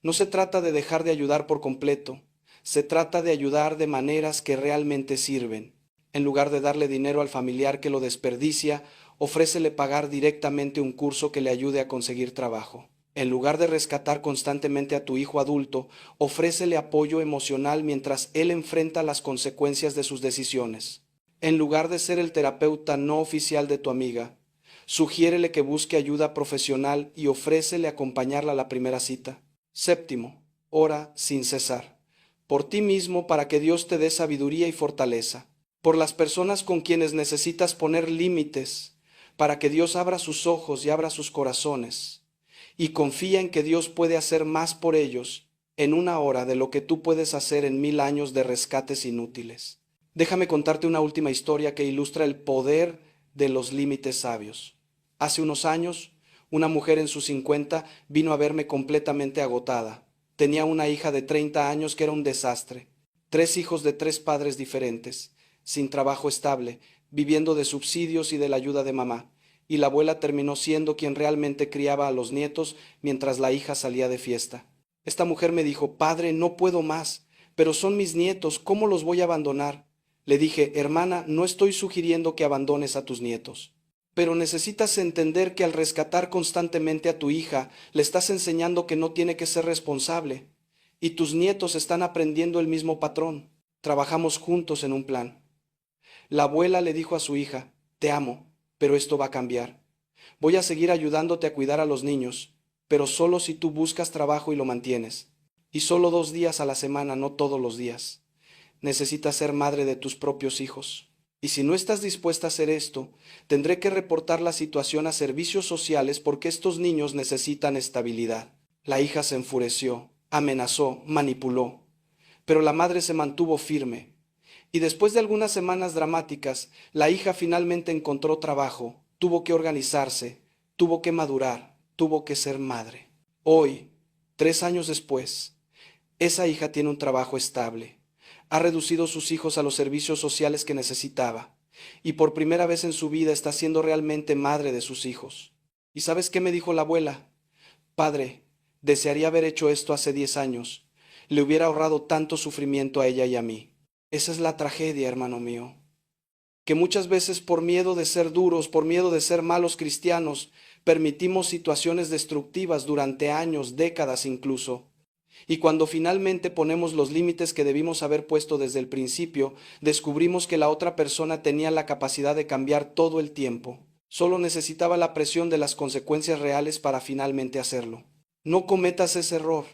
No se trata de dejar de ayudar por completo, se trata de ayudar de maneras que realmente sirven. En lugar de darle dinero al familiar que lo desperdicia, ofrécele pagar directamente un curso que le ayude a conseguir trabajo. En lugar de rescatar constantemente a tu hijo adulto, ofrécele apoyo emocional mientras él enfrenta las consecuencias de sus decisiones. En lugar de ser el terapeuta no oficial de tu amiga, sugiérele que busque ayuda profesional y ofrécele acompañarla a la primera cita. Séptimo, ora sin cesar. Por ti mismo para que Dios te dé sabiduría y fortaleza. Por las personas con quienes necesitas poner límites, para que Dios abra sus ojos y abra sus corazones. Y confía en que Dios puede hacer más por ellos en una hora de lo que tú puedes hacer en 1000 años de rescates inútiles. Déjame contarte una última historia que ilustra el poder de los límites sabios. Hace unos años, una mujer en sus 50 vino a verme completamente agotada. Tenía una hija de 30 años que era un desastre, 3 hijos de 3 padres diferentes, sin trabajo estable, viviendo de subsidios y de la ayuda de mamá, y la abuela terminó siendo quien realmente criaba a los nietos mientras la hija salía de fiesta. Esta mujer me dijo: Padre, no puedo más, pero son mis nietos, ¿cómo los voy a abandonar? Le dije: Hermana, no estoy sugiriendo que abandones a tus nietos, pero necesitas entender que al rescatar constantemente a tu hija, le estás enseñando que no tiene que ser responsable, y tus nietos están aprendiendo el mismo patrón. Trabajamos juntos en un plan. La abuela le dijo a su hija: Te amo, pero esto va a cambiar. Voy a seguir ayudándote a cuidar a los niños, pero solo si tú buscas trabajo y lo mantienes. Y solo 2 días a la semana, no todos los días. Necesitas ser madre de tus propios hijos. Y si no estás dispuesta a hacer esto, tendré que reportar la situación a servicios sociales porque estos niños necesitan estabilidad. La hija se enfureció, amenazó, manipuló, pero la madre se mantuvo firme. Y después de algunas semanas dramáticas, la hija finalmente encontró trabajo, tuvo que organizarse, tuvo que madurar, tuvo que ser madre. Hoy, 3 años después, esa hija tiene un trabajo estable. Ha reducido sus hijos a los servicios sociales que necesitaba, y por primera vez en su vida está siendo realmente madre de sus hijos. ¿Y sabes qué me dijo la abuela? Padre, desearía haber hecho esto hace 10 años. Le hubiera ahorrado tanto sufrimiento a ella y a mí. Esa es la tragedia, hermano mío, que muchas veces por miedo de ser duros, por miedo de ser malos cristianos, permitimos situaciones destructivas durante años, décadas incluso. Y cuando finalmente ponemos los límites que debimos haber puesto desde el principio, descubrimos que la otra persona tenía la capacidad de cambiar todo el tiempo. Solo necesitaba la presión de las consecuencias reales para finalmente hacerlo. No cometas ese error.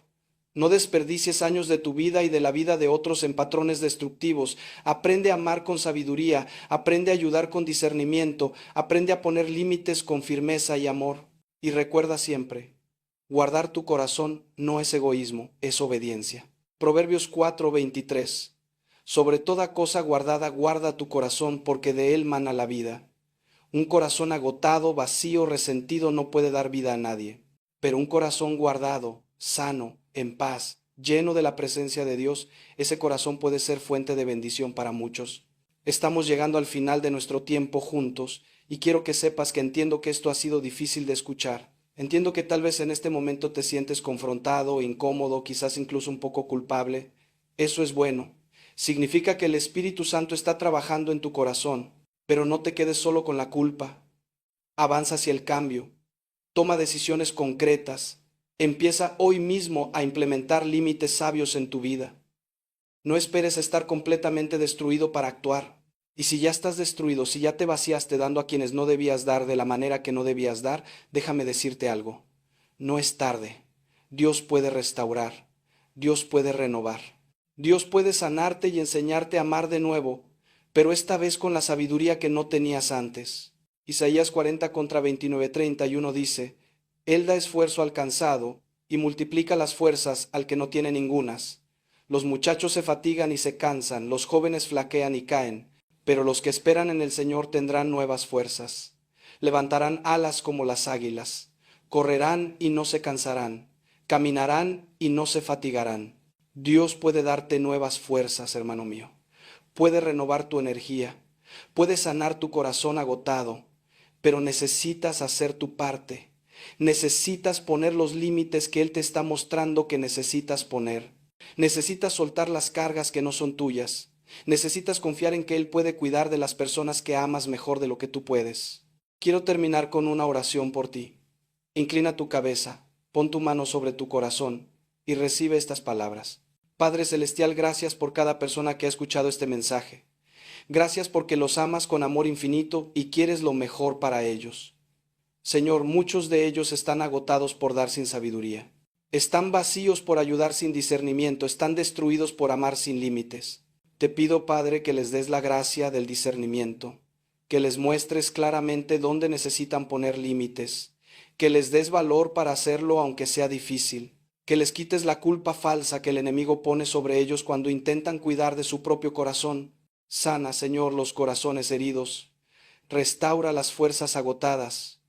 No desperdicies años de tu vida y de la vida de otros en patrones destructivos. Aprende a amar con sabiduría, aprende a ayudar con discernimiento, aprende a poner límites con firmeza y amor. Y recuerda siempre: guardar tu corazón no es egoísmo, es obediencia. Proverbios 4:23. Sobre toda cosa guardada, guarda tu corazón, porque de él mana la vida. Un corazón agotado, vacío, resentido no puede dar vida a nadie. Pero un corazón guardado, sano, en paz, lleno de la presencia de Dios, ese corazón puede ser fuente de bendición para muchos. Estamos llegando al final de nuestro tiempo juntos y quiero que sepas que entiendo que esto ha sido difícil de escuchar. Entiendo que tal vez en este momento te sientes confrontado, incómodo, quizás incluso un poco culpable. Eso es bueno. Significa que el Espíritu Santo está trabajando en tu corazón, pero no te quedes solo con la culpa. Avanza hacia el cambio. Toma decisiones concretas. Empieza hoy mismo a implementar límites sabios en tu vida. No esperes estar completamente destruido para actuar. Y si ya estás destruido, si ya te vaciaste dando a quienes no debías dar de la manera que no debías dar, déjame decirte algo. No es tarde. Dios puede restaurar. Dios puede renovar. Dios puede sanarte y enseñarte a amar de nuevo, pero esta vez con la sabiduría que no tenías antes. Isaías 40:29-31 dice: Él da esfuerzo al cansado y multiplica las fuerzas al que no tiene ningunas. Los muchachos se fatigan y se cansan, los jóvenes flaquean y caen, pero los que esperan en el Señor tendrán nuevas fuerzas. Levantarán alas como las águilas, correrán y no se cansarán, caminarán y no se fatigarán. Dios puede darte nuevas fuerzas, hermano mío. Puede renovar tu energía, puede sanar tu corazón agotado, pero necesitas hacer tu parte. Necesitas poner los límites que Él te está mostrando que necesitas poner. Necesitas soltar las cargas que no son tuyas. Necesitas confiar en que Él puede cuidar de las personas que amas mejor de lo que tú puedes. Quiero terminar con una oración por ti. Inclina tu cabeza, pon tu mano sobre tu corazón y recibe estas palabras. Padre Celestial, gracias por cada persona que ha escuchado este mensaje. Gracias porque los amas con amor infinito y quieres lo mejor para ellos. Señor, muchos de ellos están agotados por dar sin sabiduría. Están vacíos por ayudar sin discernimiento, están destruidos por amar sin límites. Te pido, Padre, que les des la gracia del discernimiento, que les muestres claramente dónde necesitan poner límites, que les des valor para hacerlo aunque sea difícil, que les quites la culpa falsa que el enemigo pone sobre ellos cuando intentan cuidar de su propio corazón. Sana, Señor, los corazones heridos, restaura las fuerzas agotadas,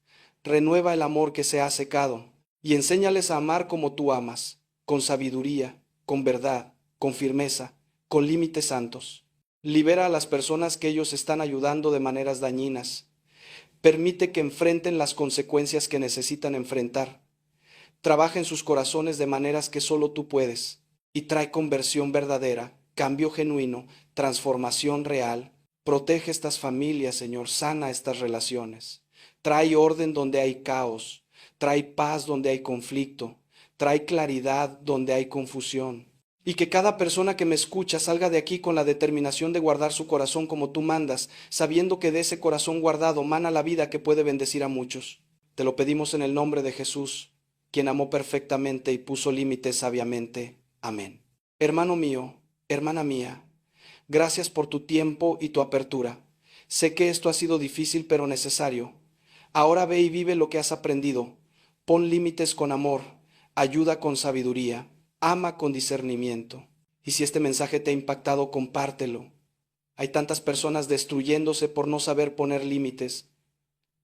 renueva el amor que se ha secado, y enséñales a amar como tú amas. con sabiduría, con verdad, con firmeza, con límites santos. Libera a las personas que ellos están ayudando de maneras dañinas. Permite que enfrenten las consecuencias que necesitan enfrentar. Trabaja en sus corazones de maneras que solo tú puedes y trae conversión verdadera, cambio genuino, transformación real. Protege estas familias, Señor, sana estas relaciones. Trae orden donde hay caos, trae paz donde hay conflicto, trae claridad donde hay confusión. Y que cada persona que me escucha salga de aquí con la determinación de guardar su corazón como tú mandas, sabiendo que de ese corazón guardado mana la vida que puede bendecir a muchos. Te lo pedimos en el nombre de Jesús, quien amó perfectamente y puso límites sabiamente. Amén. Hermano mío, hermana mía, gracias por tu tiempo y tu apertura. Sé que esto ha sido difícil pero necesario. Ahora ve y vive lo que has aprendido. Pon límites con amor, ayuda con sabiduría, ama con discernimiento. Y si este mensaje te ha impactado, compártelo. Hay tantas personas destruyéndose por no saber poner límites.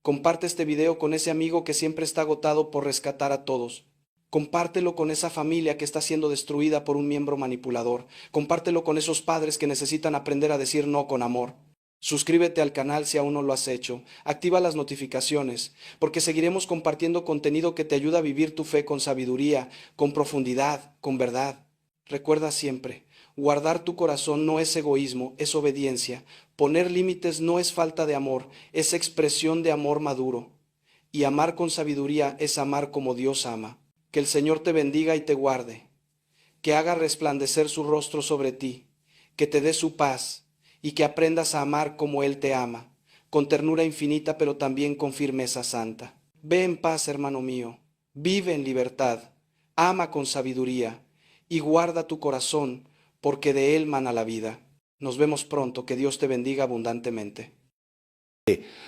Comparte este video con ese amigo que siempre está agotado por rescatar a todos. Compártelo con esa familia que está siendo destruida por un miembro manipulador. Compártelo con esos padres que necesitan aprender a decir no con amor. Suscríbete al canal si aún no lo has hecho. Activa las notificaciones, porque seguiremos compartiendo contenido que te ayuda a vivir tu fe con sabiduría, con profundidad, con verdad. Recuerda siempre, guardar tu corazón no es egoísmo, es obediencia. Poner límites no es falta de amor, es expresión de amor maduro. Y amar con sabiduría es amar como Dios ama. Que el Señor te bendiga y te guarde, que haga resplandecer su rostro sobre ti, que te dé su paz y que aprendas a amar como Él te ama, con ternura infinita pero también con firmeza santa. Ve en paz, hermano mío, vive en libertad, ama con sabiduría y guarda tu corazón, porque de él mana la vida. Nos vemos pronto, que Dios te bendiga abundantemente.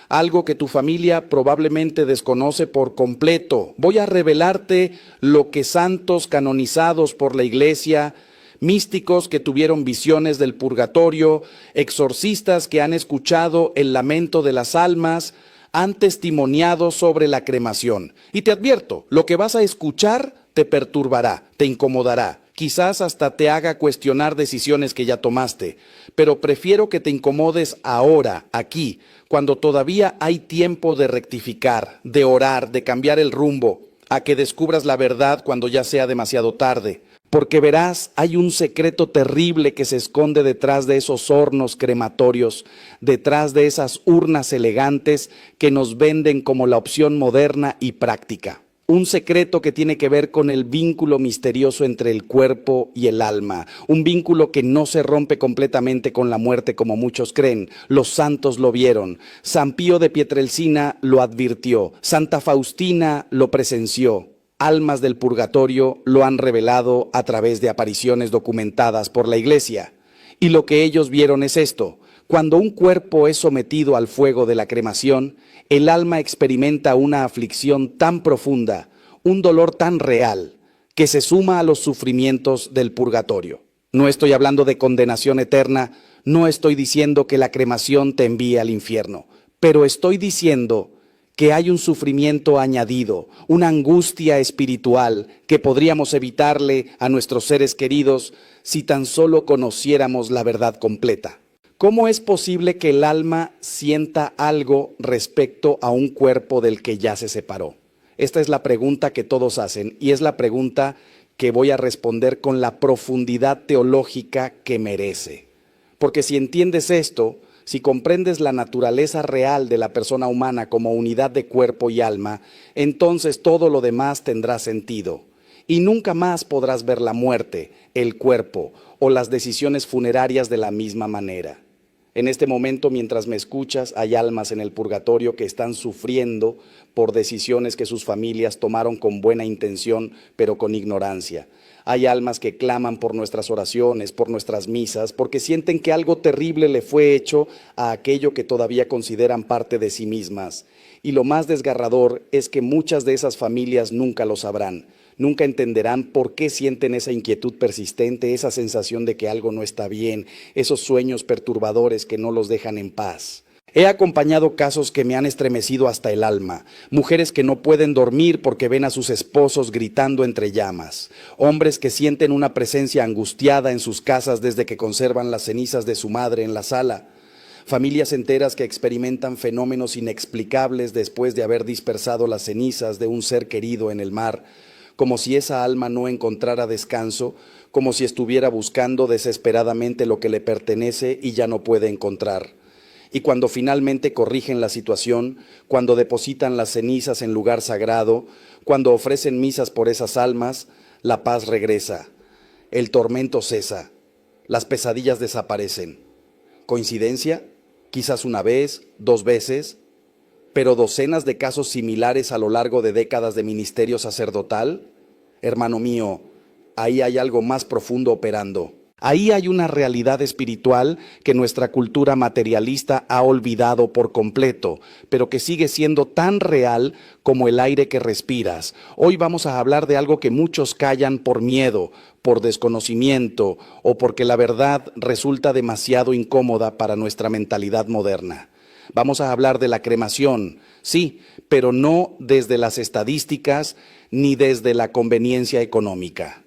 Algo que tu familia probablemente desconoce por completo. Voy a revelarte lo que santos canonizados por la Iglesia, místicos que tuvieron visiones del purgatorio, exorcistas que han escuchado el lamento de las almas, han testimoniado sobre la cremación. Y te advierto, lo que vas a escuchar te perturbará, te incomodará. Quizás hasta te haga cuestionar decisiones que ya tomaste, pero prefiero que te incomodes ahora, aquí, cuando todavía hay tiempo de rectificar, de orar, de cambiar el rumbo, a que descubras la verdad cuando ya sea demasiado tarde. Porque verás, hay un secreto terrible que se esconde detrás de esos hornos crematorios, detrás de esas urnas elegantes que nos venden como la opción moderna y práctica. Un secreto que tiene que ver con el vínculo misterioso entre el cuerpo y el alma. Un vínculo que no se rompe completamente con la muerte como muchos creen. Los santos lo vieron. San Pío de Pietrelcina lo advirtió. Santa Faustina lo presenció. Almas del purgatorio lo han revelado a través de apariciones documentadas por la Iglesia. Y lo que ellos vieron es esto. Cuando un cuerpo es sometido al fuego de la cremación, el alma experimenta una aflicción tan profunda, un dolor tan real, que se suma a los sufrimientos del purgatorio. No estoy hablando de condenación eterna, no estoy diciendo que la cremación te envíe al infierno, pero estoy diciendo que hay un sufrimiento añadido, una angustia espiritual que podríamos evitarle a nuestros seres queridos si tan solo conociéramos la verdad completa. ¿Cómo es posible que el alma sienta algo respecto a un cuerpo del que ya se separó? Esta es la pregunta que todos hacen y es la pregunta que voy a responder con la profundidad teológica que merece. Porque si entiendes esto, si comprendes la naturaleza real de la persona humana como unidad de cuerpo y alma, entonces todo lo demás tendrá sentido. Y nunca más podrás ver la muerte, el cuerpo o las decisiones funerarias de la misma manera. En este momento, mientras me escuchas, hay almas en el purgatorio que están sufriendo por decisiones que sus familias tomaron con buena intención, pero con ignorancia. Hay almas que claman por nuestras oraciones, por nuestras misas, porque sienten que algo terrible le fue hecho a aquello que todavía consideran parte de sí mismas. Y lo más desgarrador es que muchas de esas familias nunca lo sabrán. Nunca entenderán por qué sienten esa inquietud persistente, esa sensación de que algo no está bien, esos sueños perturbadores que no los dejan en paz. He acompañado casos que me han estremecido hasta el alma, mujeres que no pueden dormir porque ven a sus esposos gritando entre llamas, hombres que sienten una presencia angustiada en sus casas desde que conservan las cenizas de su madre en la sala, familias enteras que experimentan fenómenos inexplicables después de haber dispersado las cenizas de un ser querido en el mar, como si esa alma no encontrara descanso, como si estuviera buscando desesperadamente lo que le pertenece y ya no puede encontrar. Y cuando finalmente corrigen la situación, cuando depositan las cenizas en lugar sagrado, cuando ofrecen misas por esas almas, la paz regresa, el tormento cesa, las pesadillas desaparecen. ¿Coincidencia? Quizás una vez, 2 veces, pero docenas de casos similares a lo largo de décadas de ministerio sacerdotal. Hermano mío, ahí hay algo más profundo operando. Ahí hay una realidad espiritual que nuestra cultura materialista ha olvidado por completo, pero que sigue siendo tan real como el aire que respiras. Hoy vamos a hablar de algo que muchos callan por miedo, por desconocimiento o porque la verdad resulta demasiado incómoda para nuestra mentalidad moderna. Vamos a hablar de la cremación, sí, pero no desde las estadísticas ni desde la conveniencia económica.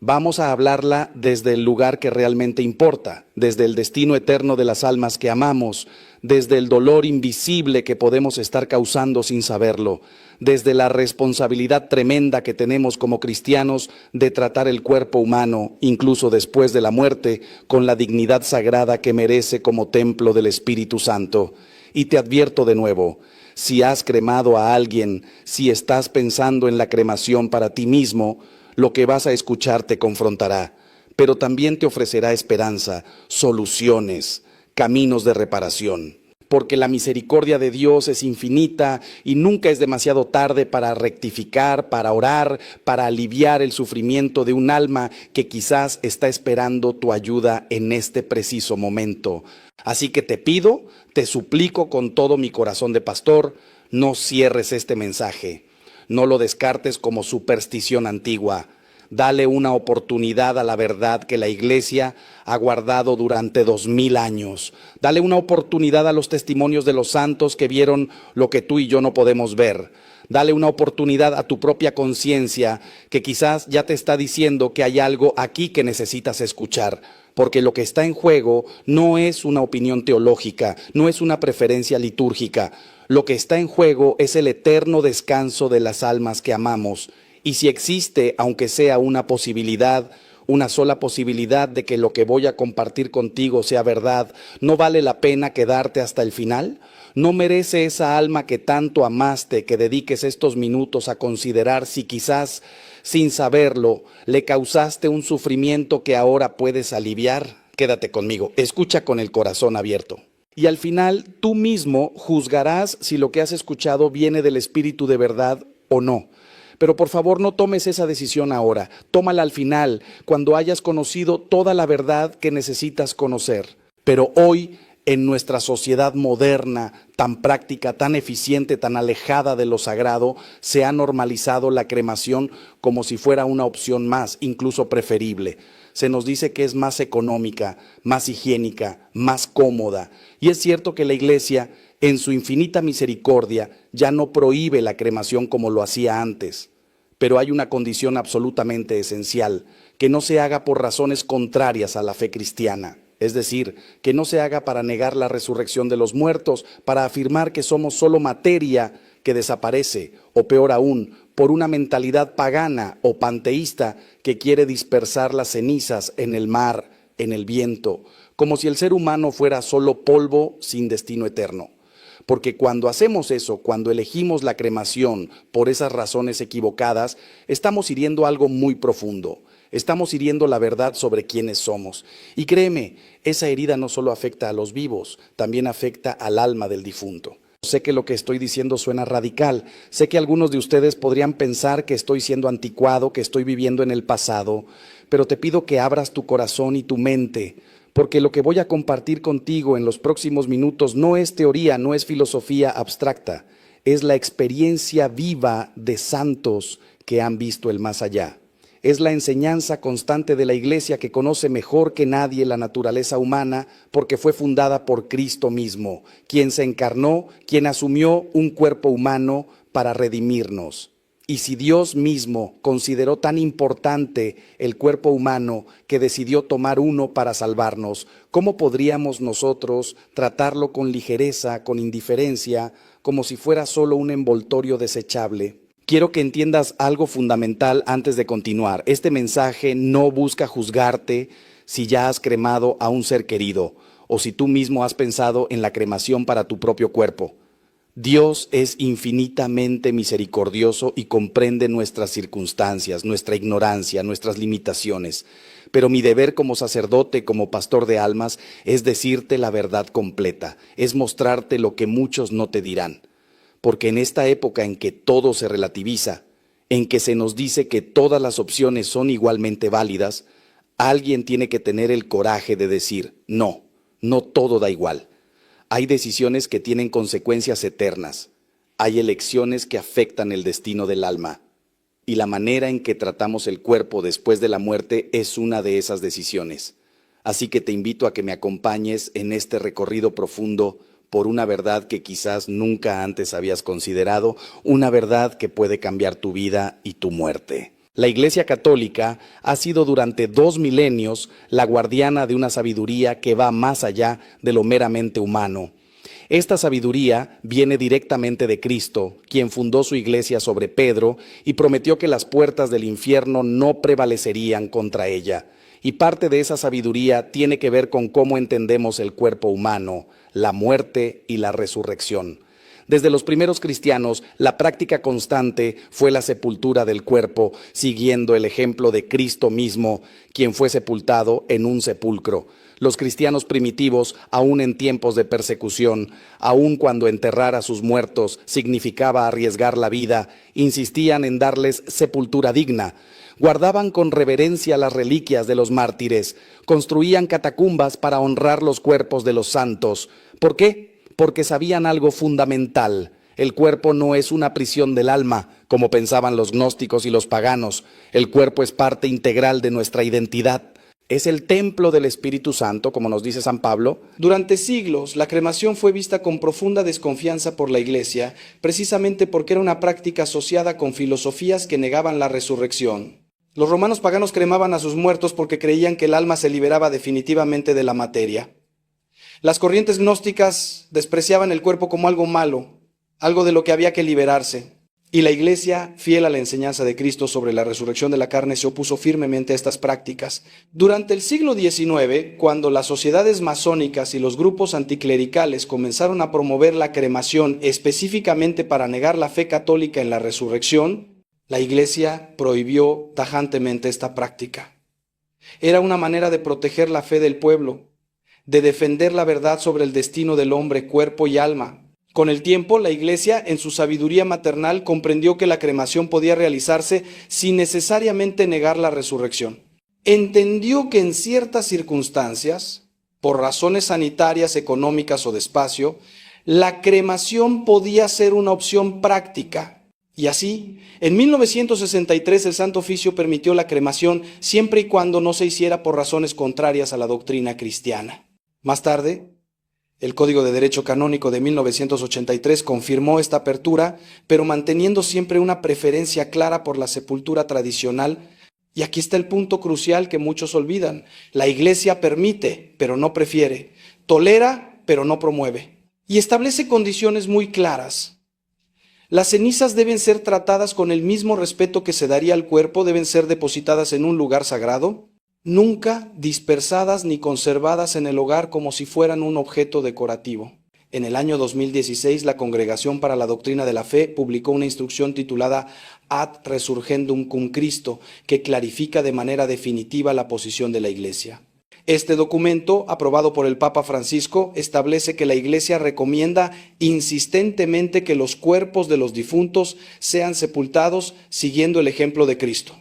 Vamos a hablarla desde el lugar que realmente importa, desde el destino eterno de las almas que amamos, desde el dolor invisible que podemos estar causando sin saberlo, desde la responsabilidad tremenda que tenemos como cristianos de tratar el cuerpo humano, incluso después de la muerte, con la dignidad sagrada que merece como templo del Espíritu Santo. Y te advierto de nuevo, si has cremado a alguien, si estás pensando en la cremación para ti mismo, lo que vas a escuchar te confrontará, pero también te ofrecerá esperanza, soluciones, caminos de reparación. Porque la misericordia de Dios es infinita y nunca es demasiado tarde para rectificar, para orar, para aliviar el sufrimiento de un alma que quizás está esperando tu ayuda en este preciso momento. Así que te pido, te suplico con todo mi corazón de pastor, no cierres este mensaje. No lo descartes como superstición antigua. Dale una oportunidad a la verdad que la Iglesia ha guardado durante 2000 años. Dale una oportunidad a los testimonios de los santos que vieron lo que tú y yo no podemos ver. Dale una oportunidad a tu propia conciencia que quizás ya te está diciendo que hay algo aquí que necesitas escuchar. Porque lo que está en juego no es una opinión teológica, no es una preferencia litúrgica. Lo que está en juego es el eterno descanso de las almas que amamos. Y si existe, aunque sea una posibilidad, una sola posibilidad de que lo que voy a compartir contigo sea verdad, ¿no vale la pena quedarte hasta el final? ¿No merece esa alma que tanto amaste que dediques estos minutos a considerar si quizás, sin saberlo, le causaste un sufrimiento que ahora puedes aliviar? Quédate conmigo, escucha con el corazón abierto. Y al final tú mismo juzgarás si lo que has escuchado viene del Espíritu de verdad o no. Pero por favor no tomes esa decisión ahora, tómala al final, cuando hayas conocido toda la verdad que necesitas conocer. Pero hoy, en nuestra sociedad moderna, tan práctica, tan eficiente, tan alejada de lo sagrado, se ha normalizado la cremación como si fuera una opción más, incluso preferible. Se nos dice que es más económica, más higiénica, más cómoda. Y es cierto que la Iglesia, en su infinita misericordia, ya no prohíbe la cremación como lo hacía antes. Pero hay una condición absolutamente esencial, que no se haga por razones contrarias a la fe cristiana. Es decir, que no se haga para negar la resurrección de los muertos, para afirmar que somos solo materia que desaparece, o peor aún, por una mentalidad pagana o panteísta que quiere dispersar las cenizas en el mar, en el viento, como si el ser humano fuera solo polvo sin destino eterno. Porque cuando hacemos eso, cuando elegimos la cremación por esas razones equivocadas, estamos hiriendo algo muy profundo. Estamos hiriendo la verdad sobre quiénes somos. Y créeme, esa herida no solo afecta a los vivos, también afecta al alma del difunto. Sé que lo que estoy diciendo suena radical. Sé que algunos de ustedes podrían pensar que estoy siendo anticuado, que estoy viviendo en el pasado. Pero te pido que abras tu corazón y tu mente, porque lo que voy a compartir contigo en los próximos minutos no es teoría, no es filosofía abstracta. Es la experiencia viva de santos que han visto el más allá. Es la enseñanza constante de la Iglesia, que conoce mejor que nadie la naturaleza humana porque fue fundada por Cristo mismo, quien se encarnó, quien asumió un cuerpo humano para redimirnos. Y si Dios mismo consideró tan importante el cuerpo humano que decidió tomar uno para salvarnos, ¿cómo podríamos nosotros tratarlo con ligereza, con indiferencia, como si fuera solo un envoltorio desechable? Quiero que entiendas algo fundamental antes de continuar. Este mensaje no busca juzgarte si ya has cremado a un ser querido o si tú mismo has pensado en la cremación para tu propio cuerpo. Dios es infinitamente misericordioso y comprende nuestras circunstancias, nuestra ignorancia, nuestras limitaciones. Pero mi deber como sacerdote, como pastor de almas, es decirte la verdad completa, es mostrarte lo que muchos no te dirán. Porque en esta época en que todo se relativiza, en que se nos dice que todas las opciones son igualmente válidas, alguien tiene que tener el coraje de decir, no, no todo da igual. Hay decisiones que tienen consecuencias eternas, hay elecciones que afectan el destino del alma, y la manera en que tratamos el cuerpo después de la muerte es una de esas decisiones. Así que te invito a que me acompañes en este recorrido profundo por una verdad que quizás nunca antes habías considerado, una verdad que puede cambiar tu vida y tu muerte. La Iglesia Católica ha sido durante 2 milenios la guardiana de una sabiduría que va más allá de lo meramente humano. Esta sabiduría viene directamente de Cristo, quien fundó su iglesia sobre Pedro y prometió que las puertas del infierno no prevalecerían contra ella. Y parte de esa sabiduría tiene que ver con cómo entendemos el cuerpo humano, la muerte y la resurrección. Desde los primeros cristianos, la práctica constante fue la sepultura del cuerpo, siguiendo el ejemplo de Cristo mismo, quien fue sepultado en un sepulcro. Los cristianos primitivos, aún en tiempos de persecución, aún cuando enterrar a sus muertos significaba arriesgar la vida, insistían en darles sepultura digna. Guardaban con reverencia las reliquias de los mártires, construían catacumbas para honrar los cuerpos de los santos. ¿Por qué? Porque sabían algo fundamental. El cuerpo no es una prisión del alma, como pensaban los gnósticos y los paganos. El cuerpo es parte integral de nuestra identidad. Es el templo del Espíritu Santo, como nos dice San Pablo. Durante siglos, la cremación fue vista con profunda desconfianza por la Iglesia, precisamente porque era una práctica asociada con filosofías que negaban la resurrección. Los romanos paganos cremaban a sus muertos porque creían que el alma se liberaba definitivamente de la materia. Las corrientes gnósticas despreciaban el cuerpo como algo malo, algo de lo que había que liberarse. Y la Iglesia, fiel a la enseñanza de Cristo sobre la resurrección de la carne, se opuso firmemente a estas prácticas. Durante el siglo XIX, cuando las sociedades masónicas y los grupos anticlericales comenzaron a promover la cremación específicamente para negar la fe católica en la resurrección, la Iglesia prohibió tajantemente esta práctica. Era una manera de proteger la fe del pueblo, de defender la verdad sobre el destino del hombre, cuerpo y alma. Con el tiempo, la Iglesia, en su sabiduría maternal, comprendió que la cremación podía realizarse sin necesariamente negar la resurrección. Entendió que en ciertas circunstancias, por razones sanitarias, económicas o de espacio, la cremación podía ser una opción práctica. Y así, en 1963 el Santo Oficio permitió la cremación siempre y cuando no se hiciera por razones contrarias a la doctrina cristiana. Más tarde, el Código de Derecho Canónico de 1983 confirmó esta apertura, pero manteniendo siempre una preferencia clara por la sepultura tradicional. Y aquí está el punto crucial que muchos olvidan. La Iglesia permite, pero no prefiere. Tolera, pero no promueve. Y establece condiciones muy claras. Las cenizas deben ser tratadas con el mismo respeto que se daría al cuerpo, deben ser depositadas en un lugar sagrado, nunca dispersadas ni conservadas en el hogar como si fueran un objeto decorativo. En el año 2016, la Congregación para la Doctrina de la Fe publicó una instrucción titulada Ad Resurgendum cum Christo, que clarifica de manera definitiva la posición de la Iglesia. Este documento, aprobado por el Papa Francisco, establece que la Iglesia recomienda insistentemente que los cuerpos de los difuntos sean sepultados siguiendo el ejemplo de Cristo.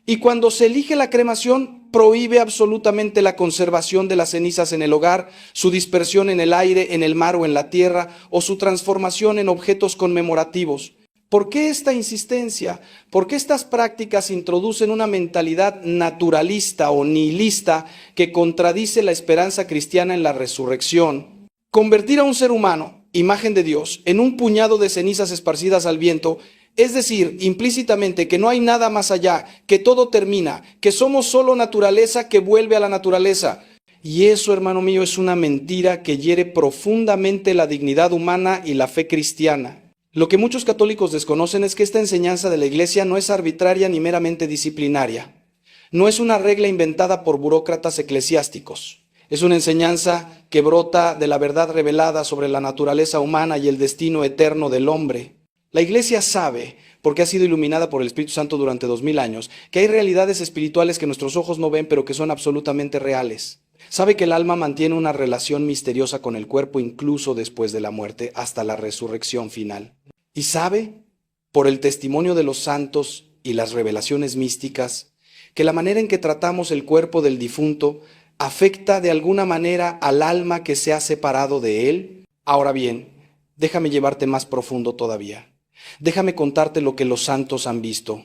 Y cuando se elige la cremación, prohíbe absolutamente la conservación de las cenizas en el hogar, su dispersión en el aire, en el mar o en la tierra, o su transformación en objetos conmemorativos. ¿Por qué esta insistencia? ¿Por qué estas prácticas introducen una mentalidad naturalista o nihilista que contradice la esperanza cristiana en la resurrección? Convertir a un ser humano, imagen de Dios, en un puñado de cenizas esparcidas al viento, es decir, implícitamente que no hay nada más allá, que todo termina, que somos solo naturaleza que vuelve a la naturaleza. Y eso, hermano mío, es una mentira que hiere profundamente la dignidad humana y la fe cristiana. Lo que muchos católicos desconocen es que esta enseñanza de la Iglesia no es arbitraria ni meramente disciplinaria. No es una regla inventada por burócratas eclesiásticos. Es una enseñanza que brota de la verdad revelada sobre la naturaleza humana y el destino eterno del hombre. La Iglesia sabe, porque ha sido iluminada por el Espíritu Santo durante 2000 años, que hay realidades espirituales que nuestros ojos no ven, pero que son absolutamente reales. Sabe que el alma mantiene una relación misteriosa con el cuerpo incluso después de la muerte, hasta la resurrección final. Y sabe, por el testimonio de los santos y las revelaciones místicas, que la manera en que tratamos el cuerpo del difunto afecta de alguna manera al alma que se ha separado de él. Ahora bien, déjame llevarte más profundo todavía. Déjame contarte lo que los santos han visto,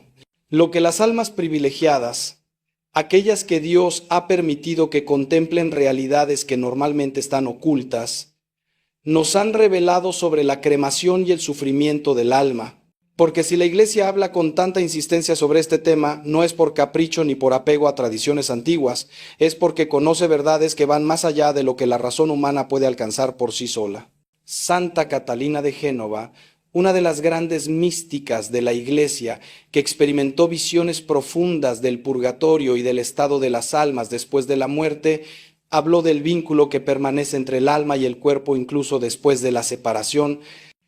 lo que las almas privilegiadas, aquellas que Dios ha permitido que contemplen realidades que normalmente están ocultas, nos han revelado sobre la cremación y el sufrimiento del alma. Porque si la Iglesia habla con tanta insistencia sobre este tema, no es por capricho ni por apego a tradiciones antiguas, es porque conoce verdades que van más allá de lo que la razón humana puede alcanzar por sí sola. Santa Catalina de Génova, una de las grandes místicas de la Iglesia, que experimentó visiones profundas del purgatorio y del estado de las almas después de la muerte, habló del vínculo que permanece entre el alma y el cuerpo incluso después de la separación.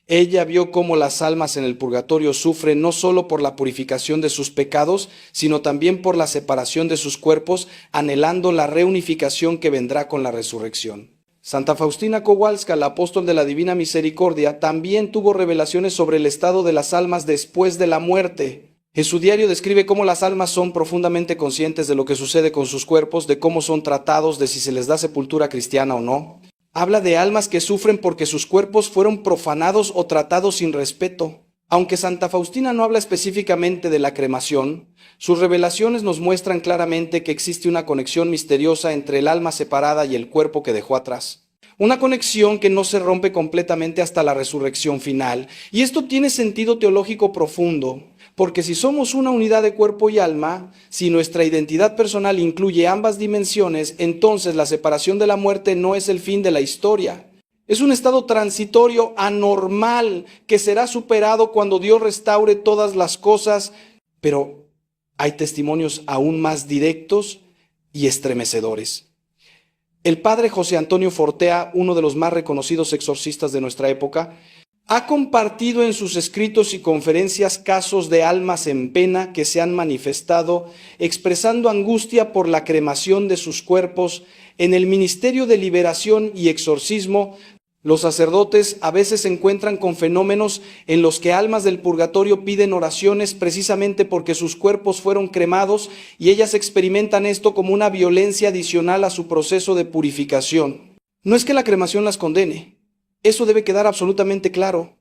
Ella vio cómo las almas en el purgatorio sufren no solo por la purificación de sus pecados, sino también por la separación de sus cuerpos, anhelando la reunificación que vendrá con la resurrección. Santa Faustina Kowalska, la apóstol de la Divina Misericordia, también tuvo revelaciones sobre el estado de las almas después de la muerte. En su diario describe cómo las almas son profundamente conscientes de lo que sucede con sus cuerpos, de cómo son tratados, de si se les da sepultura cristiana o no. Habla de almas que sufren porque sus cuerpos fueron profanados o tratados sin respeto. Aunque Santa Faustina no habla específicamente de la cremación, sus revelaciones nos muestran claramente que existe una conexión misteriosa entre el alma separada y el cuerpo que dejó atrás. Una conexión que no se rompe completamente hasta la resurrección final. Y esto tiene sentido teológico profundo, porque si somos una unidad de cuerpo y alma, si nuestra identidad personal incluye ambas dimensiones, entonces la separación de la muerte no es el fin de la historia. Es un estado transitorio anormal que será superado cuando Dios restaure todas las cosas, pero hay testimonios aún más directos y estremecedores. El padre José Antonio Fortea, uno de los más reconocidos exorcistas de nuestra época, ha compartido en sus escritos y conferencias casos de almas en pena que se han manifestado expresando angustia por la cremación de sus cuerpos. En el ministerio de liberación y exorcismo, los sacerdotes a veces se encuentran con fenómenos en los que almas del purgatorio piden oraciones precisamente porque sus cuerpos fueron cremados y ellas experimentan esto como una violencia adicional a su proceso de purificación. No es que la cremación las condene. Eso debe quedar absolutamente claro.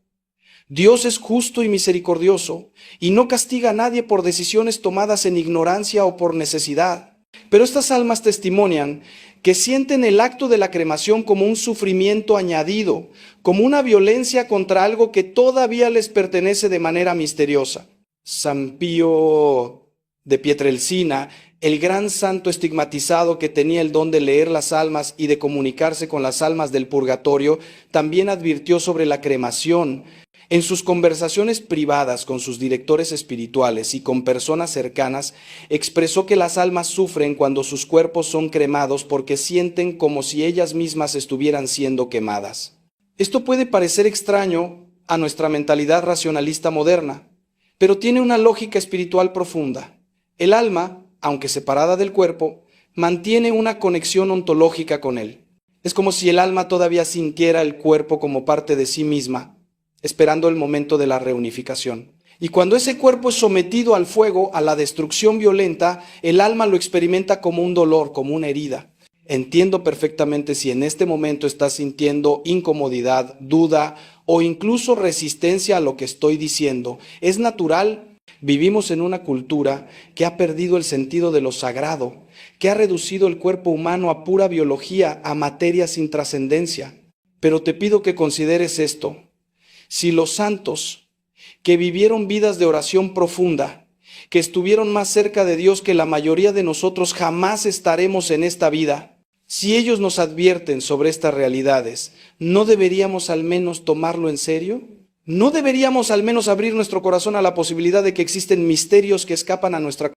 Dios es justo y misericordioso y no castiga a nadie por decisiones tomadas en ignorancia o por necesidad. Pero estas almas testimonian que sienten el acto de la cremación como un sufrimiento añadido, como una violencia contra algo que todavía les pertenece de manera misteriosa. San Pío de Pietrelcina, el gran santo estigmatizado que tenía el don de leer las almas y de comunicarse con las almas del purgatorio, también advirtió sobre la cremación. En sus conversaciones privadas con sus directores espirituales y con personas cercanas, expresó que las almas sufren cuando sus cuerpos son cremados porque sienten como si ellas mismas estuvieran siendo quemadas. Esto puede parecer extraño a nuestra mentalidad racionalista moderna, pero tiene una lógica espiritual profunda. El alma, aunque separada del cuerpo, mantiene una conexión ontológica con él. Es como si el alma todavía sintiera el cuerpo como parte de sí misma, esperando el momento de la reunificación. Y cuando ese cuerpo es sometido al fuego, a la destrucción violenta, el alma lo experimenta como un dolor, como una herida. Entiendo perfectamente si en este momento estás sintiendo incomodidad, duda o incluso resistencia a lo que estoy diciendo. Es natural. Vivimos en una cultura que ha perdido el sentido de lo sagrado, que ha reducido el cuerpo humano a pura biología, a materia sin trascendencia. Pero te pido que consideres esto. Si los santos, que vivieron vidas de oración profunda, que estuvieron más cerca de Dios que la mayoría de nosotros jamás estaremos en esta vida, si ellos nos advierten sobre estas realidades, ¿no deberíamos al menos tomarlo en serio? ¿No deberíamos al menos abrir nuestro corazón a la posibilidad de que existen misterios que escapan a nuestra